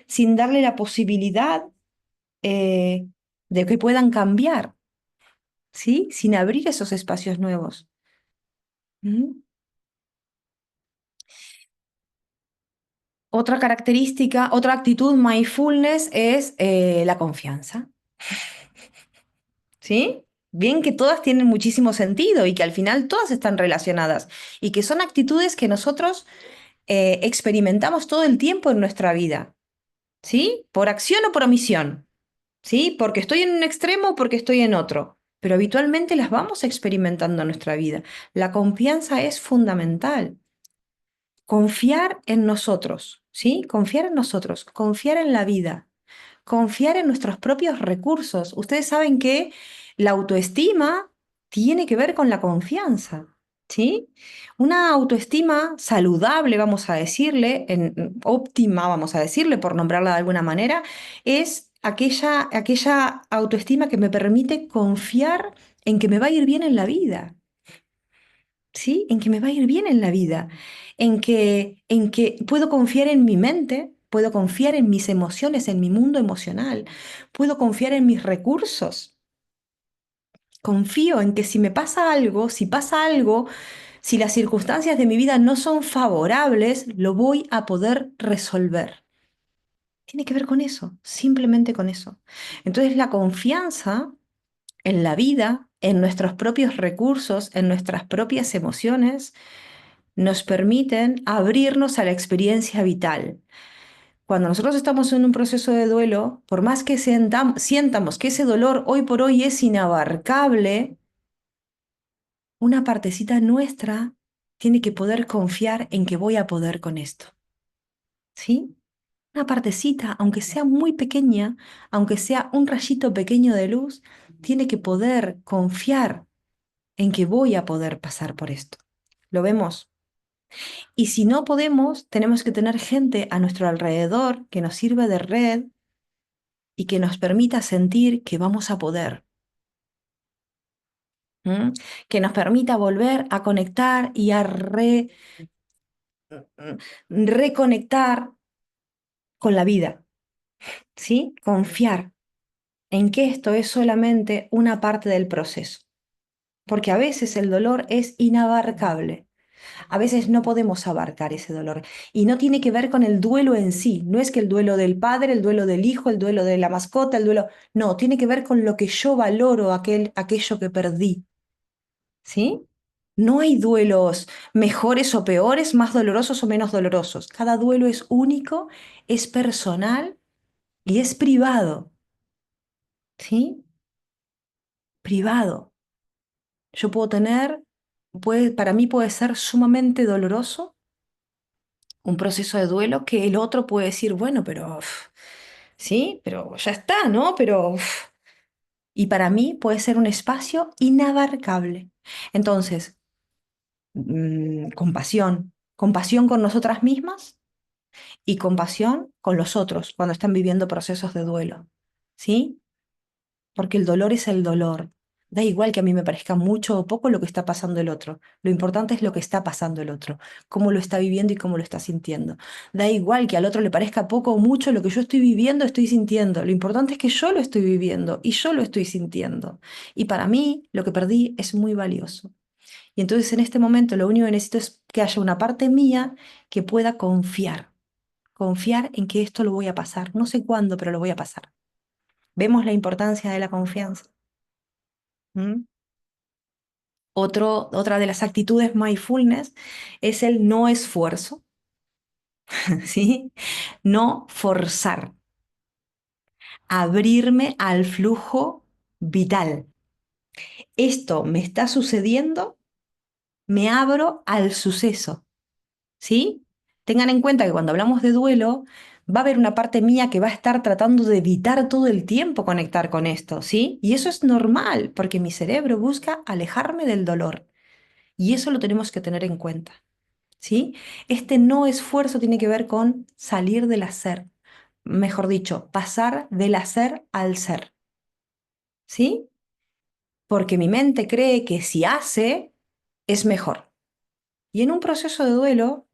sin darle la posibilidad eh, de que puedan cambiar, ¿sí? Sin abrir esos espacios nuevos. ¿Mm? Otra característica, otra actitud mindfulness es la confianza, ¿sí? Bien que todas tienen muchísimo sentido y que al final todas están relacionadas y que son actitudes que nosotros experimentamos todo el tiempo en nuestra vida, ¿sí? Por acción o por omisión. ¿Sí? Porque estoy en un extremo o porque estoy en otro, pero habitualmente las vamos experimentando en nuestra vida. La confianza es fundamental. Confiar en nosotros, ¿sí? Confiar en nosotros, confiar en la vida, confiar en nuestros propios recursos. Ustedes saben que la autoestima tiene que ver con la confianza, ¿sí? Una autoestima saludable, vamos a decirle, óptima, vamos a decirle, por nombrarla de alguna manera, es aquella autoestima que me permite confiar en que me va a ir bien en la vida. ¿Sí? En que me va a ir bien en la vida, en que puedo confiar en mi mente, puedo confiar en mis emociones, en mi mundo emocional, puedo confiar en mis recursos. Confío en que si me pasa algo, si pasa algo, si las circunstancias de mi vida no son favorables, lo voy a poder resolver. Tiene que ver con eso, simplemente con eso. Entonces la confianza en la vida, en nuestros propios recursos, en nuestras propias emociones, nos permiten abrirnos a la experiencia vital. Cuando nosotros estamos en un proceso de duelo, por más que sientamos que ese dolor hoy por hoy es inabarcable, una partecita nuestra tiene que poder confiar en que voy a poder con esto. ¿Sí? Una partecita, aunque sea muy pequeña, aunque sea un rayito pequeño de luz, tiene que poder confiar en que voy a poder pasar por esto. ¿Lo vemos? Y si no podemos, tenemos que tener gente a nuestro alrededor que nos sirva de red y que nos permita sentir que vamos a poder, ¿m? Que nos permita volver a conectar y a reconectar con la vida, ¿sí? Confiar en que esto es solamente una parte del proceso, porque a veces el dolor es inabarcable. A veces no podemos abarcar ese dolor y no tiene que ver con el duelo en sí. No es que el duelo del padre, el duelo del hijo, el duelo de la mascota, el duelo... No, tiene que ver con lo que yo valoro, aquello que perdí. ¿Sí? No hay duelos mejores o peores, más dolorosos o menos dolorosos. Cada duelo es único, es personal y es privado. ¿Sí? Privado. Yo puedo para mí puede ser sumamente doloroso un proceso de duelo que el otro puede decir, bueno, pero sí, pero ya está, ¿no? Pero y para mí puede ser un espacio inabarcable. Entonces, compasión, compasión con nosotras mismas y compasión con los otros cuando están viviendo procesos de duelo, ¿sí? Porque el dolor es el dolor. Da igual que a mí me parezca mucho o poco lo que está pasando el otro. Lo importante es lo que está pasando el otro, cómo lo está viviendo y cómo lo está sintiendo. Da igual que al otro le parezca poco o mucho lo que yo estoy viviendo, estoy sintiendo. Lo importante es que yo lo estoy viviendo y yo lo estoy sintiendo. Y para mí, lo que perdí es muy valioso. Y entonces en este momento lo único que necesito es que haya una parte mía que pueda confiar. Confiar en que esto lo voy a pasar. No sé cuándo, pero lo voy a pasar. ¿Vemos la importancia de la confianza? ¿Mm? Otra de las actitudes mindfulness es el no esfuerzo, ¿sí? No forzar, abrirme al flujo vital. Esto me está sucediendo, me abro al suceso, ¿sí? Tengan en cuenta que cuando hablamos de duelo, va a haber una parte mía que va a estar tratando de evitar todo el tiempo conectar con esto, ¿sí? Y eso es normal, porque mi cerebro busca alejarme del dolor. Y eso lo tenemos que tener en cuenta. ¿Sí? Este no esfuerzo tiene que ver con salir del hacer, mejor dicho, pasar del hacer al ser, ¿sí? Porque mi mente cree que si hace es mejor. Y en un proceso de duelo,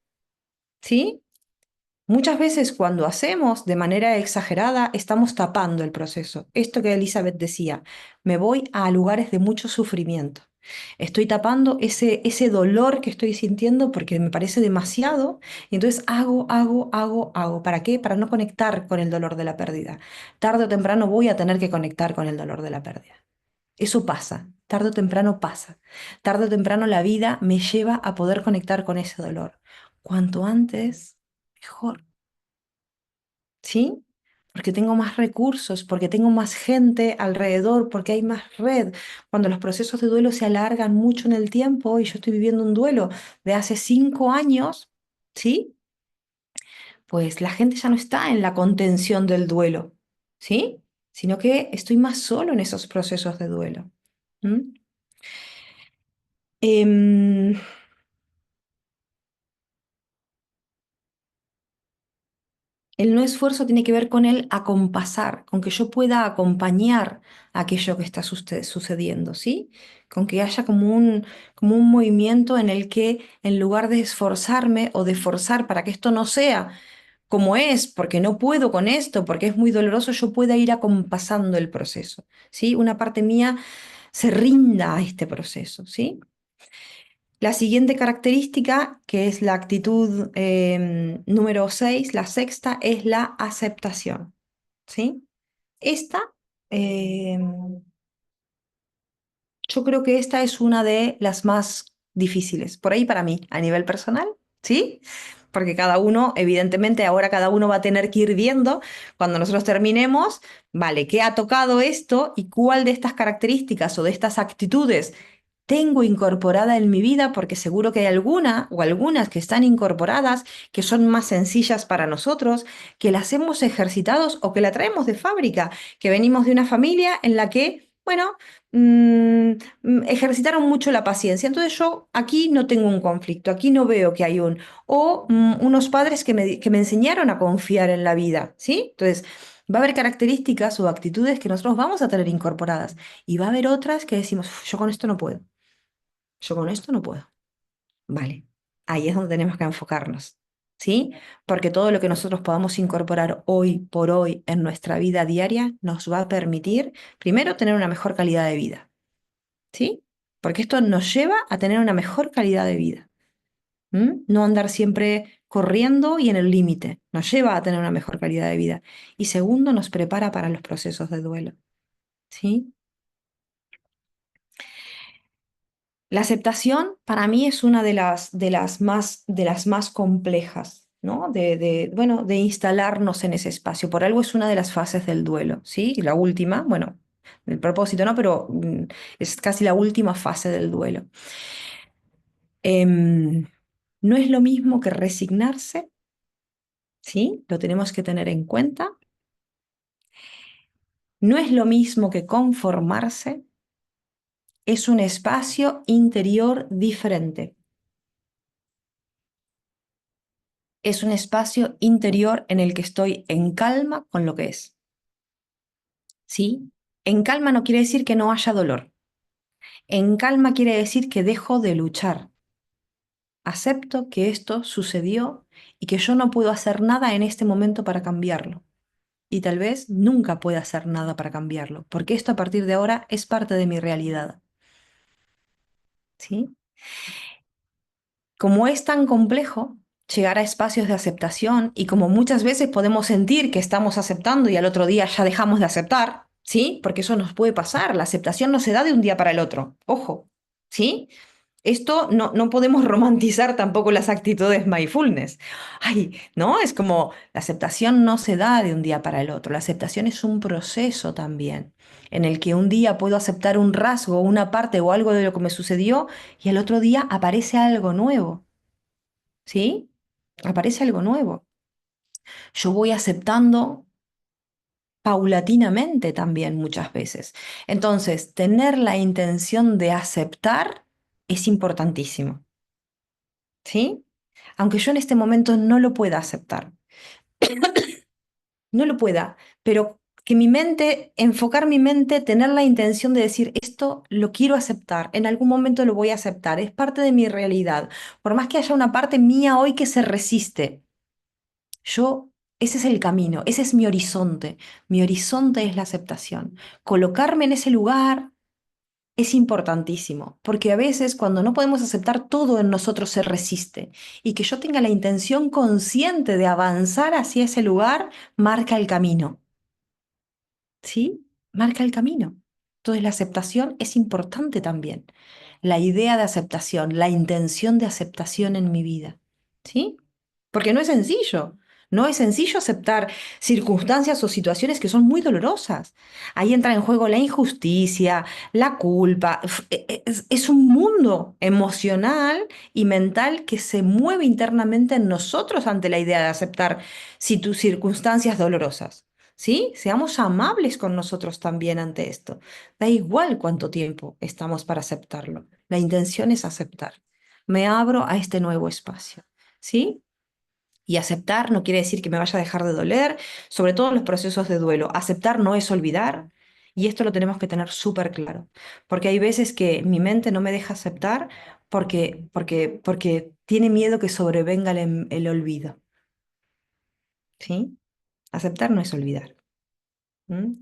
¿sí? Muchas veces cuando hacemos de manera exagerada, estamos tapando el proceso. Esto que Elizabeth decía, me voy a lugares de mucho sufrimiento. Estoy tapando ese dolor que estoy sintiendo porque me parece demasiado. Y entonces hago. ¿Para qué? Para no conectar con el dolor de la pérdida. Tarde o temprano voy a tener que conectar con el dolor de la pérdida. Eso pasa, tarde o temprano pasa. Tarde o temprano la vida me lleva a poder conectar con ese dolor. Cuanto antes, mejor. ¿Sí? Porque tengo más recursos, porque tengo más gente alrededor, porque hay más red. Cuando los procesos de duelo se alargan mucho en el tiempo y yo estoy viviendo un duelo de hace 5 años, ¿sí? Pues la gente ya no está en la contención del duelo, ¿sí? Sino que estoy más solo en esos procesos de duelo. ¿M? Em, El no esfuerzo tiene que ver con el acompasar, con que yo pueda acompañar aquello que está sucediendo, ¿sí? Con que haya como un movimiento en el que en lugar de esforzarme o de forzar para que esto no sea como es, porque no puedo con esto, porque es muy doloroso, yo pueda ir acompasando el proceso, ¿sí? Una parte mía se rinda a este proceso, ¿sí? La siguiente característica, que es la actitud número 6, la sexta, es la aceptación, ¿sí? Esta, em, yo creo que esta es una de las más difíciles, por ahí para mí, a nivel personal, ¿sí? Porque cada uno, evidentemente, ahora cada uno va a tener que ir viendo cuando nosotros terminemos, vale, ¿qué ha tocado esto y cuál de estas características o de estas actitudes tengo incorporada en mi vida? Porque seguro que hay alguna o algunas que están incorporadas que son más sencillas para nosotros, que las hemos ejercitados o que la traemos de fábrica, que venimos de una familia en la que, bueno, ejercitaron mucho la paciencia. Entonces yo aquí no tengo un conflicto, aquí no veo que hay unos padres que me enseñaron a confiar en la vida, ¿sí? Entonces va a haber características o actitudes que nosotros vamos a tener incorporadas y va a haber otras que decimos: "Uf, yo con esto no puedo, yo con esto no puedo". Vale, ahí es donde tenemos que enfocarnos, ¿sí? Porque todo lo que nosotros podamos incorporar hoy por hoy en nuestra vida diaria nos va a permitir, primero, tener una mejor calidad de vida, ¿sí? Porque esto nos lleva a tener una mejor calidad de vida. No andar siempre corriendo y en el límite, nos lleva a tener una mejor calidad de vida. Y segundo, nos prepara para los procesos de duelo, ¿sí? La aceptación para mí es una de las más complejas, ¿no? Bueno, de instalarnos en ese espacio. Por algo es una de las fases del duelo, ¿sí? Y la última, bueno, el propósito no, pero es casi la última fase del duelo. Em, no es lo mismo que resignarse, ¿sí? Lo tenemos que tener en cuenta. No es lo mismo que conformarse. Es un espacio interior diferente. Es un espacio interior en el que estoy en calma con lo que es, ¿sí? En calma no quiere decir que no haya dolor. En calma quiere decir que dejo de luchar. Acepto que esto sucedió y que yo no puedo hacer nada en este momento para cambiarlo. Y tal vez nunca pueda hacer nada para cambiarlo, porque esto a partir de ahora es parte de mi realidad. ¿Sí? Como es tan complejo llegar a espacios de aceptación y como muchas veces podemos sentir que estamos aceptando y al otro día ya dejamos de aceptar, ¿sí? Porque eso nos puede pasar. La aceptación no se da de un día para el otro. Ojo, ¿sí? Esto no podemos romantizar tampoco las actitudes mindfulness. Ay, ¿no? Es como la aceptación no se da de un día para el otro. La aceptación es un proceso también, en el que un día puedo aceptar un rasgo, una parte o algo de lo que me sucedió y al otro día aparece algo nuevo, ¿sí? Aparece algo nuevo. Yo voy aceptando paulatinamente también muchas veces. Entonces, tener la intención de aceptar es importantísimo. ¿Sí? Aunque yo en este momento no lo pueda aceptar, no lo pueda, pero que mi mente, enfocar mi mente, tener la intención de decir, esto lo quiero aceptar, en algún momento lo voy a aceptar, es parte de mi realidad, por más que haya una parte mía hoy que se resiste, yo, ese es el camino, ese es mi horizonte es la aceptación, colocarme en ese lugar. Es importantísimo, porque a veces cuando no podemos aceptar todo en nosotros se resiste y que yo tenga la intención consciente de avanzar hacia ese lugar marca el camino, ¿sí? Marca el camino. Entonces la aceptación es importante también. La idea de aceptación, la intención de aceptación en mi vida, ¿sí? Porque no es sencillo. No es sencillo aceptar circunstancias o situaciones que son muy dolorosas. Ahí entra en juego la injusticia, la culpa. Es un mundo emocional y mental que se mueve internamente en nosotros ante la idea de aceptar circunstancias dolorosas. ¿Sí? Seamos amables con nosotros también ante esto. Da igual cuánto tiempo estamos para aceptarlo. La intención es aceptar. Me abro a este nuevo espacio. ¿Sí? Y aceptar no quiere decir que me vaya a dejar de doler, sobre todo en los procesos de duelo. Aceptar no es olvidar, y esto lo tenemos que tener súper claro, porque hay veces que mi mente no me deja aceptar porque tiene miedo que sobrevenga el olvido, ¿sí? Aceptar no es olvidar.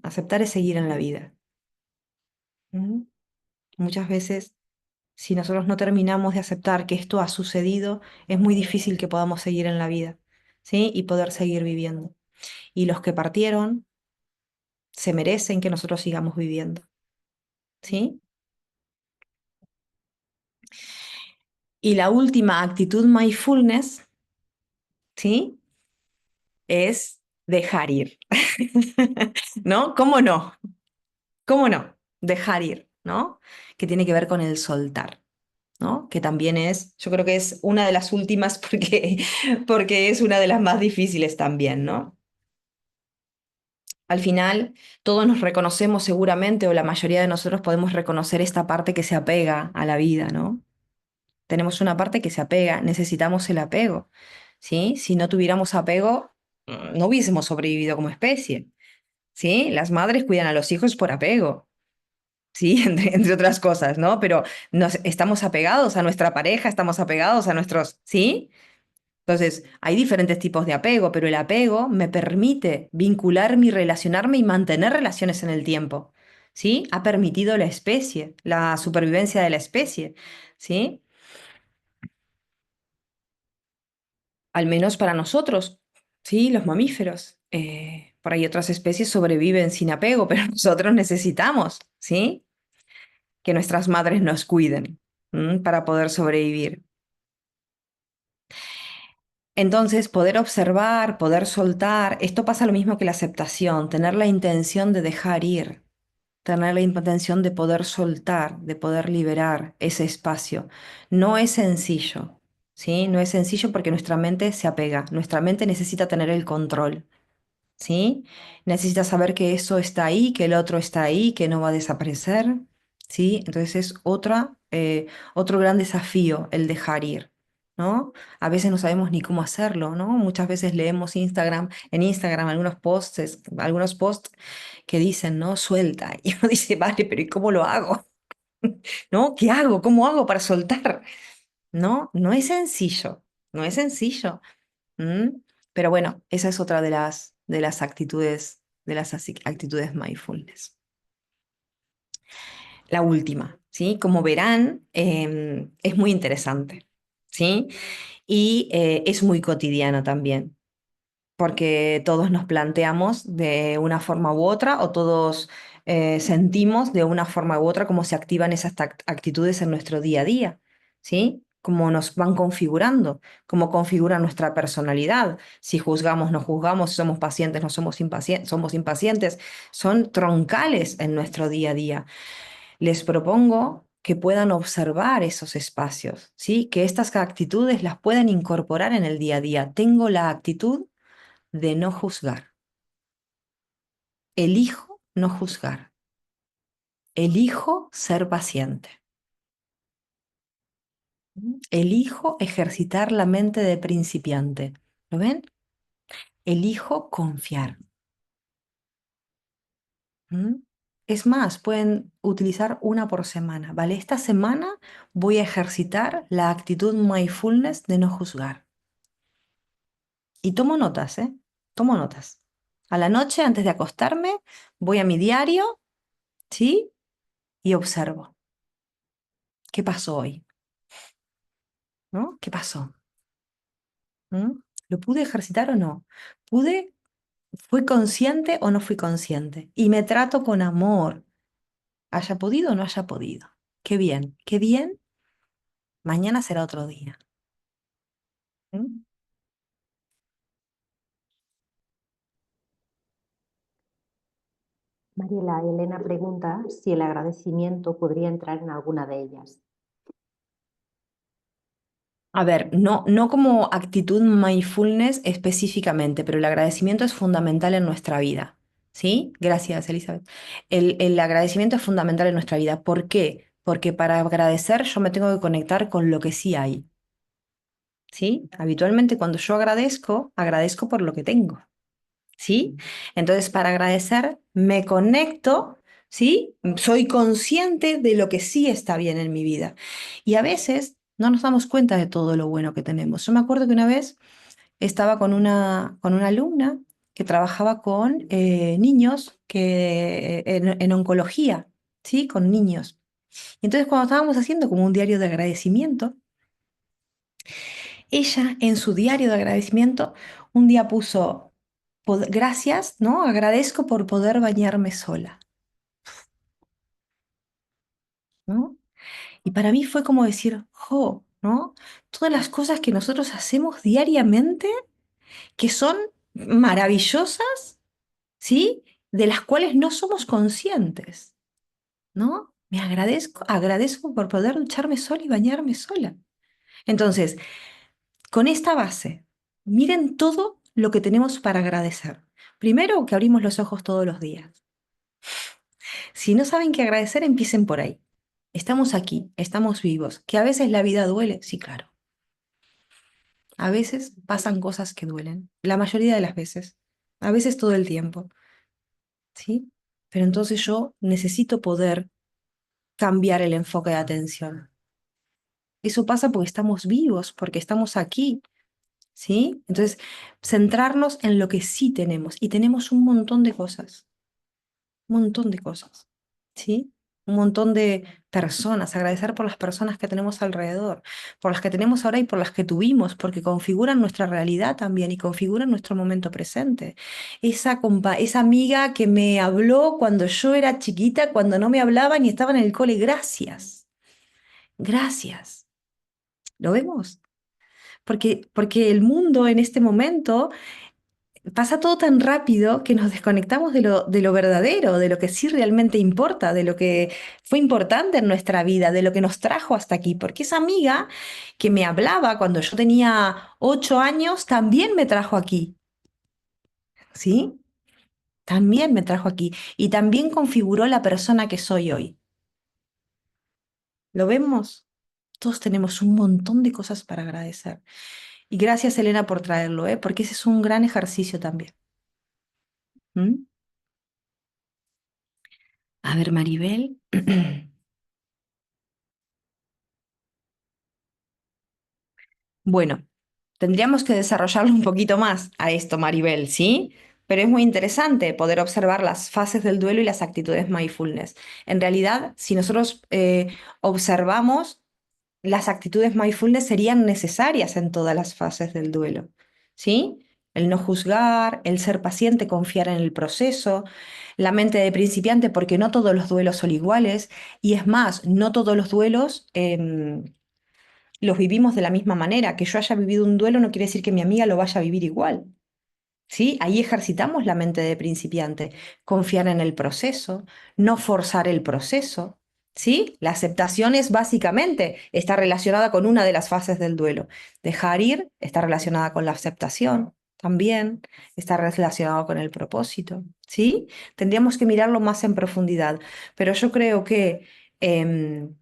Aceptar es seguir en la vida. ¿Mm? Muchas veces, si nosotros no terminamos de aceptar que esto ha sucedido, es muy difícil que podamos seguir en la vida, ¿sí? Y poder seguir viviendo. Y los que partieron se merecen que nosotros sigamos viviendo, ¿sí? Y la última actitud mindfulness, ¿sí? Es dejar ir, ¿no? ¿Cómo no? ¿Cómo no? Dejar ir, ¿no? Que tiene que ver con el soltar, ¿no? Que también es, yo creo que es una de las últimas porque es una de las más difíciles también, ¿no? Al final, todos nos reconocemos seguramente, o la mayoría de nosotros podemos reconocer esta parte que se apega a la vida, ¿no? Tenemos una parte que se apega, necesitamos el apego, ¿sí? Si no tuviéramos apego, no hubiésemos sobrevivido como especie, ¿sí? Las madres cuidan a los hijos por apego, ¿sí? Entre otras cosas, ¿no? Pero estamos apegados a nuestra pareja, estamos apegados a nuestros, ¿sí? Entonces, hay diferentes tipos de apego, pero el apego me permite vincularme y relacionarme y mantener relaciones en el tiempo, ¿sí? Ha permitido la especie, la supervivencia de la especie, ¿sí? Al menos para nosotros, ¿sí? Los mamíferos. Por ahí otras especies sobreviven sin apego, pero nosotros necesitamos, ¿sí? Que nuestras madres nos cuiden, para poder sobrevivir. Entonces, poder observar, poder soltar, esto pasa lo mismo que la aceptación, tener la intención de dejar ir, tener la intención de poder soltar, de poder liberar ese espacio. No es sencillo, ¿sí? No es sencillo porque nuestra mente se apega, nuestra mente necesita tener el control. ¿Sí? Necesitas saber que eso está ahí, que el otro está ahí, que no va a desaparecer, ¿sí? Entonces es otro gran desafío el dejar ir, ¿no? A veces no sabemos ni cómo hacerlo, ¿no? Muchas veces leemos en Instagram algunos posts que dicen, ¿no? Suelta. Y uno dice, vale, pero ¿y cómo lo hago? ¿no? ¿Qué hago? ¿Cómo hago para soltar? No, no es sencillo, no es sencillo. ¿Mm? Pero bueno, esa es otra de las actitudes, actitudes mindfulness. La última, ¿sí? Como verán, es muy interesante, ¿sí? Y es muy cotidiana también, porque todos nos planteamos de una forma u otra o todos sentimos de una forma u otra cómo se activan esas actitudes en nuestro día a día, ¿sí? Cómo nos van configurando, cómo configura nuestra personalidad, si juzgamos, no juzgamos, si somos pacientes, no somos impacientes, son troncales en nuestro día a día. Les propongo que puedan observar esos espacios, ¿sí? Que estas actitudes las puedan incorporar en el día a día. Tengo la actitud de no juzgar. Elijo no juzgar. Elijo ser paciente. Elijo ejercitar la mente de principiante. ¿Lo ven? Elijo confiar. ¿Mm? Es más, pueden utilizar una por semana, ¿vale? Esta semana voy a ejercitar la actitud mindfulness de no juzgar. Y tomo notas, ¿eh? Tomo notas. A la noche, antes de acostarme, voy a mi diario, ¿sí? Y observo. ¿Qué pasó hoy? ¿No? ¿Qué pasó? ¿Mm? ¿Lo pude ejercitar o no? ¿Pude? ¿Fui consciente o no fui consciente? Y me trato con amor, haya podido o no haya podido. Qué bien, qué bien. Mañana será otro día. ¿Mm? Mariela, Elena pregunta si el agradecimiento podría entrar en alguna de ellas. A ver, no, no como actitud mindfulness específicamente, pero el agradecimiento es fundamental en nuestra vida. ¿Sí? Gracias, Elizabeth. El agradecimiento es fundamental en nuestra vida. ¿Por qué? Porque para agradecer yo me tengo que conectar con lo que sí hay. ¿Sí? Habitualmente cuando yo agradezco, agradezco por lo que tengo. ¿Sí? Entonces, para agradecer, me conecto, ¿sí? Soy consciente de lo que sí está bien en mi vida. Y a veces no nos damos cuenta de todo lo bueno que tenemos. Yo me acuerdo que una vez estaba con una alumna que trabajaba con niños en oncología, ¿sí? Con niños. Y entonces, cuando estábamos haciendo como un diario de agradecimiento, ella en su diario de agradecimiento un día puso, gracias, ¿no? Agradezco por poder bañarme sola, ¿no? Y para mí fue como decir, jo, ¿no? Todas las cosas que nosotros hacemos diariamente, que son maravillosas, ¿sí? De las cuales no somos conscientes, ¿no? Me agradezco por poder ducharme sola y bañarme sola. Entonces, con esta base, miren todo lo que tenemos para agradecer. Primero, que abrimos los ojos todos los días. Si no saben qué agradecer, empiecen por ahí. Estamos aquí, estamos vivos. Que a veces la vida duele, sí, claro. A veces pasan cosas que duelen, la mayoría de las veces. A veces todo el tiempo, ¿sí? Pero entonces yo necesito poder cambiar el enfoque de atención. Eso pasa porque estamos vivos, porque estamos aquí, ¿sí? Entonces, centrarnos en lo que sí tenemos. Y tenemos un montón de cosas, un montón de cosas, ¿sí? Un montón de personas, agradecer por las personas que tenemos alrededor, por las que tenemos ahora y por las que tuvimos, porque configuran nuestra realidad también y configuran nuestro momento presente. Esa amiga que me habló cuando yo era chiquita, cuando no me hablaban y estaba en el cole, gracias, gracias. ¿Lo vemos? Porque el mundo en este momento pasa todo tan rápido que nos desconectamos de lo verdadero, de lo que sí realmente importa, de lo que fue importante en nuestra vida, de lo que nos trajo hasta aquí. Porque esa amiga que me hablaba cuando yo tenía 8 años también me trajo aquí, ¿sí? También me trajo aquí y también configuró la persona que soy hoy. ¿Lo vemos? Todos tenemos un montón de cosas para agradecer. Y gracias, Elena, por traerlo, ¿eh? Porque ese es un gran ejercicio también. ¿Mm? A ver, Maribel. Bueno, tendríamos que desarrollarlo un poquito más a esto, Maribel, ¿sí? Pero es muy interesante poder observar las fases del duelo y las actitudes mindfulness. En realidad, si nosotros observamos, las actitudes mindfulness serían necesarias en todas las fases del duelo, ¿sí? El no juzgar, el ser paciente, confiar en el proceso, la mente de principiante, porque no todos los duelos son iguales, y es más, no todos los duelos los vivimos de la misma manera. Que yo haya vivido un duelo no quiere decir que mi amiga lo vaya a vivir igual. ¿Sí? Ahí ejercitamos la mente de principiante, confiar en el proceso, no forzar el proceso. ¿Sí? La aceptación es básicamente, está relacionada con una de las fases del duelo. Dejar ir está relacionada con la aceptación también, está relacionado con el propósito. ¿Sí? Tendríamos que mirarlo más en profundidad, pero yo creo que em,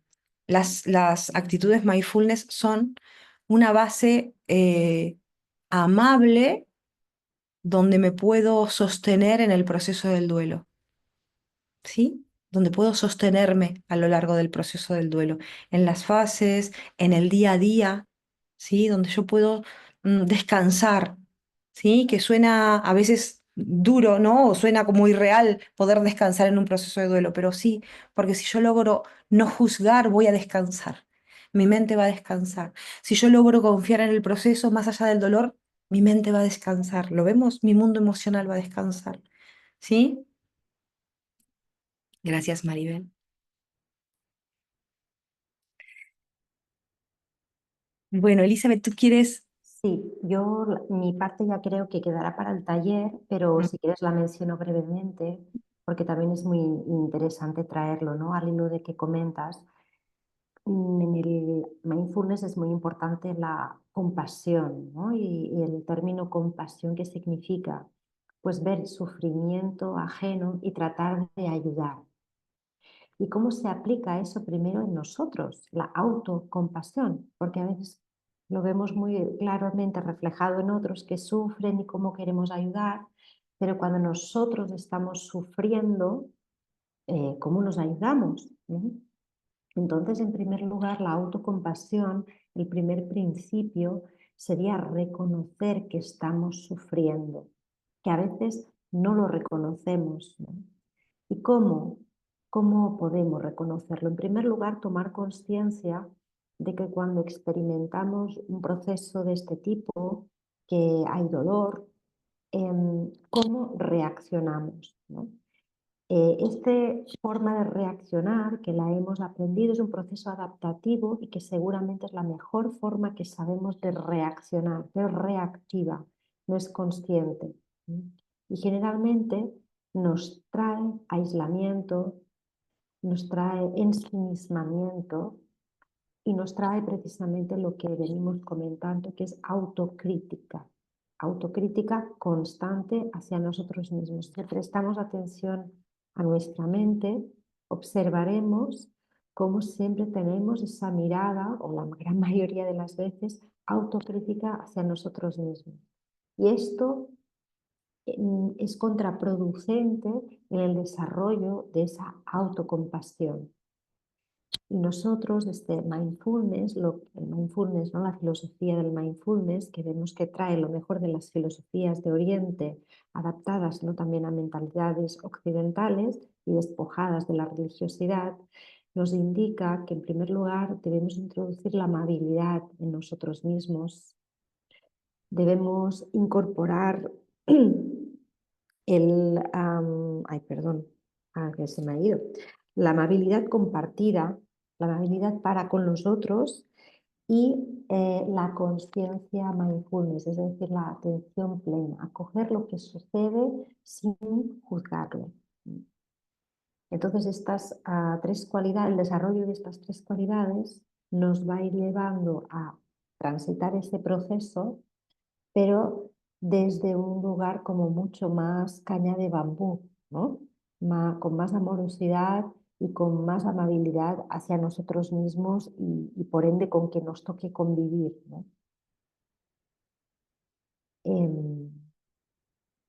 las actitudes mindfulness son una base amable donde me puedo sostener en el proceso del duelo, ¿sí? Donde puedo sostenerme a lo largo del proceso del duelo, en las fases, en el día a día, ¿sí? Donde yo puedo descansar, ¿sí? Que suena a veces duro, ¿no? O suena como irreal poder descansar en un proceso de duelo, pero sí, porque si yo logro no juzgar, voy a descansar. Mi mente va a descansar. Si yo logro confiar en el proceso más allá del dolor, mi mente va a descansar. ¿Lo vemos? Mi mundo emocional va a descansar. ¿Sí? Gracias, Maribel. Bueno, Elizabeth, ¿tú quieres? Sí, yo mi parte ya creo que quedará para el taller, pero Mm. si quieres la menciono brevemente, porque también es muy interesante traerlo, ¿no? Al hilo de que comentas. En el mindfulness es muy importante la compasión, ¿no? Y el término compasión, ¿qué significa? Pues ver sufrimiento ajeno y tratar de ayudar. ¿Y cómo se aplica eso primero en nosotros? La autocompasión, porque a veces lo vemos muy claramente reflejado en otros que sufren y cómo queremos ayudar, pero cuando nosotros estamos sufriendo, ¿cómo nos ayudamos? ¿No? Entonces, en primer lugar, la autocompasión, el primer principio sería reconocer que estamos sufriendo, que a veces no lo reconocemos, ¿no? ¿Y cómo? ¿Cómo podemos reconocerlo? En primer lugar, tomar conciencia de que cuando experimentamos un proceso de este tipo, que hay dolor, ¿cómo reaccionamos? ¿No? Esta forma de reaccionar que la hemos aprendido es un proceso adaptativo y que seguramente es la mejor forma que sabemos de reaccionar, pero es reactiva, no es consciente. Y generalmente nos trae aislamiento, nos trae ensimismamiento y nos trae precisamente lo que venimos comentando, que es autocrítica. Autocrítica constante hacia nosotros mismos. Si prestamos atención a nuestra mente, observaremos cómo siempre tenemos esa mirada, o la gran mayoría de las veces, autocrítica hacia nosotros mismos. Y esto es contraproducente en el desarrollo de esa autocompasión. Y nosotros, desde mindfulness, el mindfulness, ¿no? La filosofía del mindfulness, que vemos que trae lo mejor de las filosofías de Oriente, adaptadas, ¿no? También a mentalidades occidentales y despojadas de la religiosidad, nos indica que en primer lugar debemos introducir la amabilidad en nosotros mismos, debemos incorporar ay, perdón, que se me ha ido, la amabilidad compartida, la amabilidad para con los otros y la conciencia mindfulness, es decir, la atención plena, acoger lo que sucede sin juzgarlo. Entonces, estas tres cualidades, el desarrollo de estas tres cualidades nos va a ir llevando a transitar ese proceso, pero desde un lugar como mucho más caña de bambú, ¿no? Con más amorosidad y con más amabilidad hacia nosotros mismos y por ende con que nos toque convivir, ¿no? Em,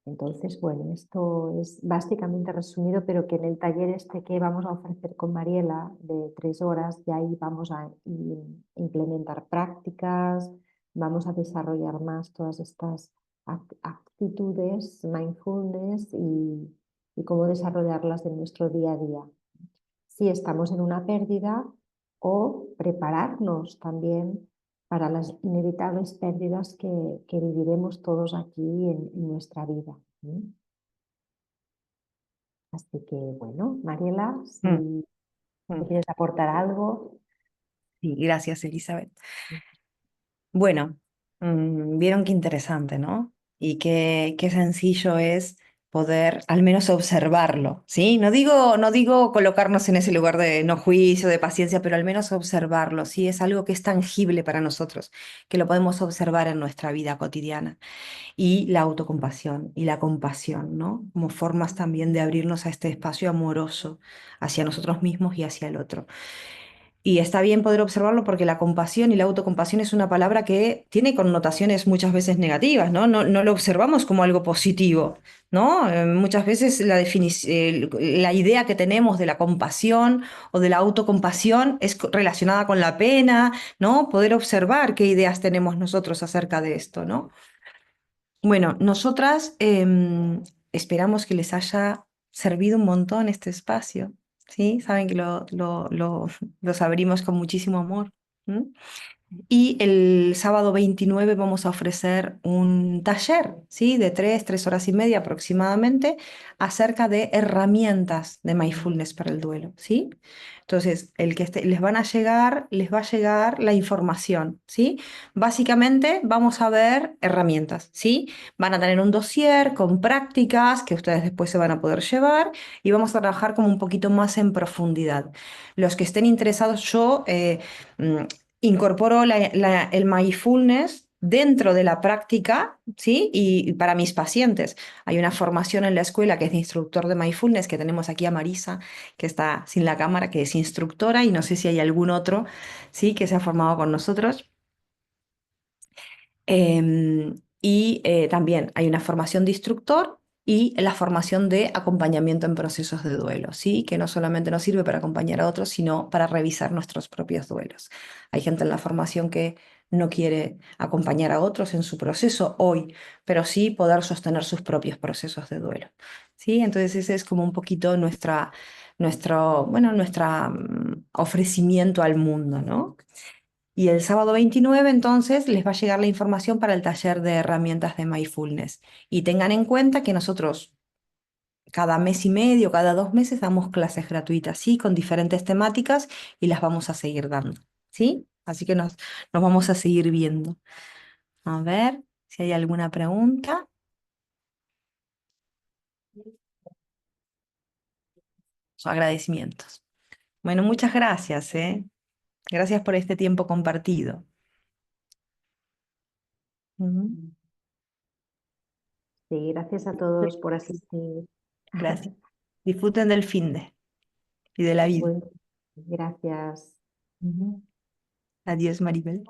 entonces, bueno, esto es básicamente resumido, pero que en el taller este que vamos a ofrecer con Mariela de 3 horas, ya ahí vamos a implementar prácticas, vamos a desarrollar más todas estas actitudes, mindfulness y cómo desarrollarlas en nuestro día a día. Si estamos en una pérdida o prepararnos también para las inevitables pérdidas que viviremos todos aquí en nuestra vida. Así que bueno, Mariela, Mm, si mm. quieres aportar algo. Sí, gracias, Elizabeth. Bueno, vieron qué interesante, ¿no? Y qué sencillo es poder al menos observarlo, ¿sí? No digo colocarnos en ese lugar de no juicio, de paciencia, pero al menos observarlo, ¿sí? Es algo que es tangible para nosotros, que lo podemos observar en nuestra vida cotidiana. Y la autocompasión y la compasión, ¿no? Como formas también de abrirnos a este espacio amoroso hacia nosotros mismos y hacia el otro. Y está bien poder observarlo porque la compasión y la autocompasión es una palabra que tiene connotaciones muchas veces negativas, ¿no? No lo observamos como algo positivo, ¿no? Muchas veces la idea que tenemos de la compasión o de la autocompasión es relacionada con la pena, ¿no? Poder observar qué ideas tenemos nosotros acerca de esto, ¿no? Bueno, nosotras esperamos que les haya servido un montón este espacio, ¿sí? Saben que los abrimos con muchísimo amor. ¿M? Y el sábado 29 vamos a ofrecer un taller, ¿sí? De 3 horas y media aproximadamente, acerca de herramientas de mindfulness para el duelo, ¿sí? Entonces, les va a llegar la información, ¿sí? Básicamente vamos a ver herramientas, ¿sí? Van a tener un dossier con prácticas que ustedes después se van a poder llevar y vamos a trabajar como un poquito más en profundidad. Los que estén interesados, mm, incorporo el mindfulness dentro de la práctica, ¿sí? Y para mis pacientes. Hay una formación en la escuela que es de instructor de mindfulness, que tenemos aquí a Marisa, que está sin la cámara, que es instructora, y no sé si hay algún otro, ¿sí? Que se ha formado con nosotros. También hay una formación de instructor y la formación de acompañamiento en procesos de duelo, ¿sí? Que no solamente nos sirve para acompañar a otros, sino para revisar nuestros propios duelos. Hay gente en la formación que no quiere acompañar a otros en su proceso hoy, pero sí poder sostener sus propios procesos de duelo, ¿sí? Entonces ese es como un poquito nuestra ofrecimiento al mundo, ¿no? Y el sábado 29, entonces, les va a llegar la información para el taller de herramientas de mindfulness. Y tengan en cuenta que nosotros cada mes y medio, cada 2 meses, damos clases gratuitas, ¿sí? Con diferentes temáticas y las vamos a seguir dando, ¿sí? Así que nos vamos a seguir viendo. A ver si hay alguna pregunta. Sus agradecimientos. Bueno, muchas gracias, ¿eh? Gracias por este tiempo compartido. Ujú. Sí, gracias a todos por asistir. Gracias. Disfruten del finde y de la vida. Bueno, gracias. Ujú. Adiós, Maribel.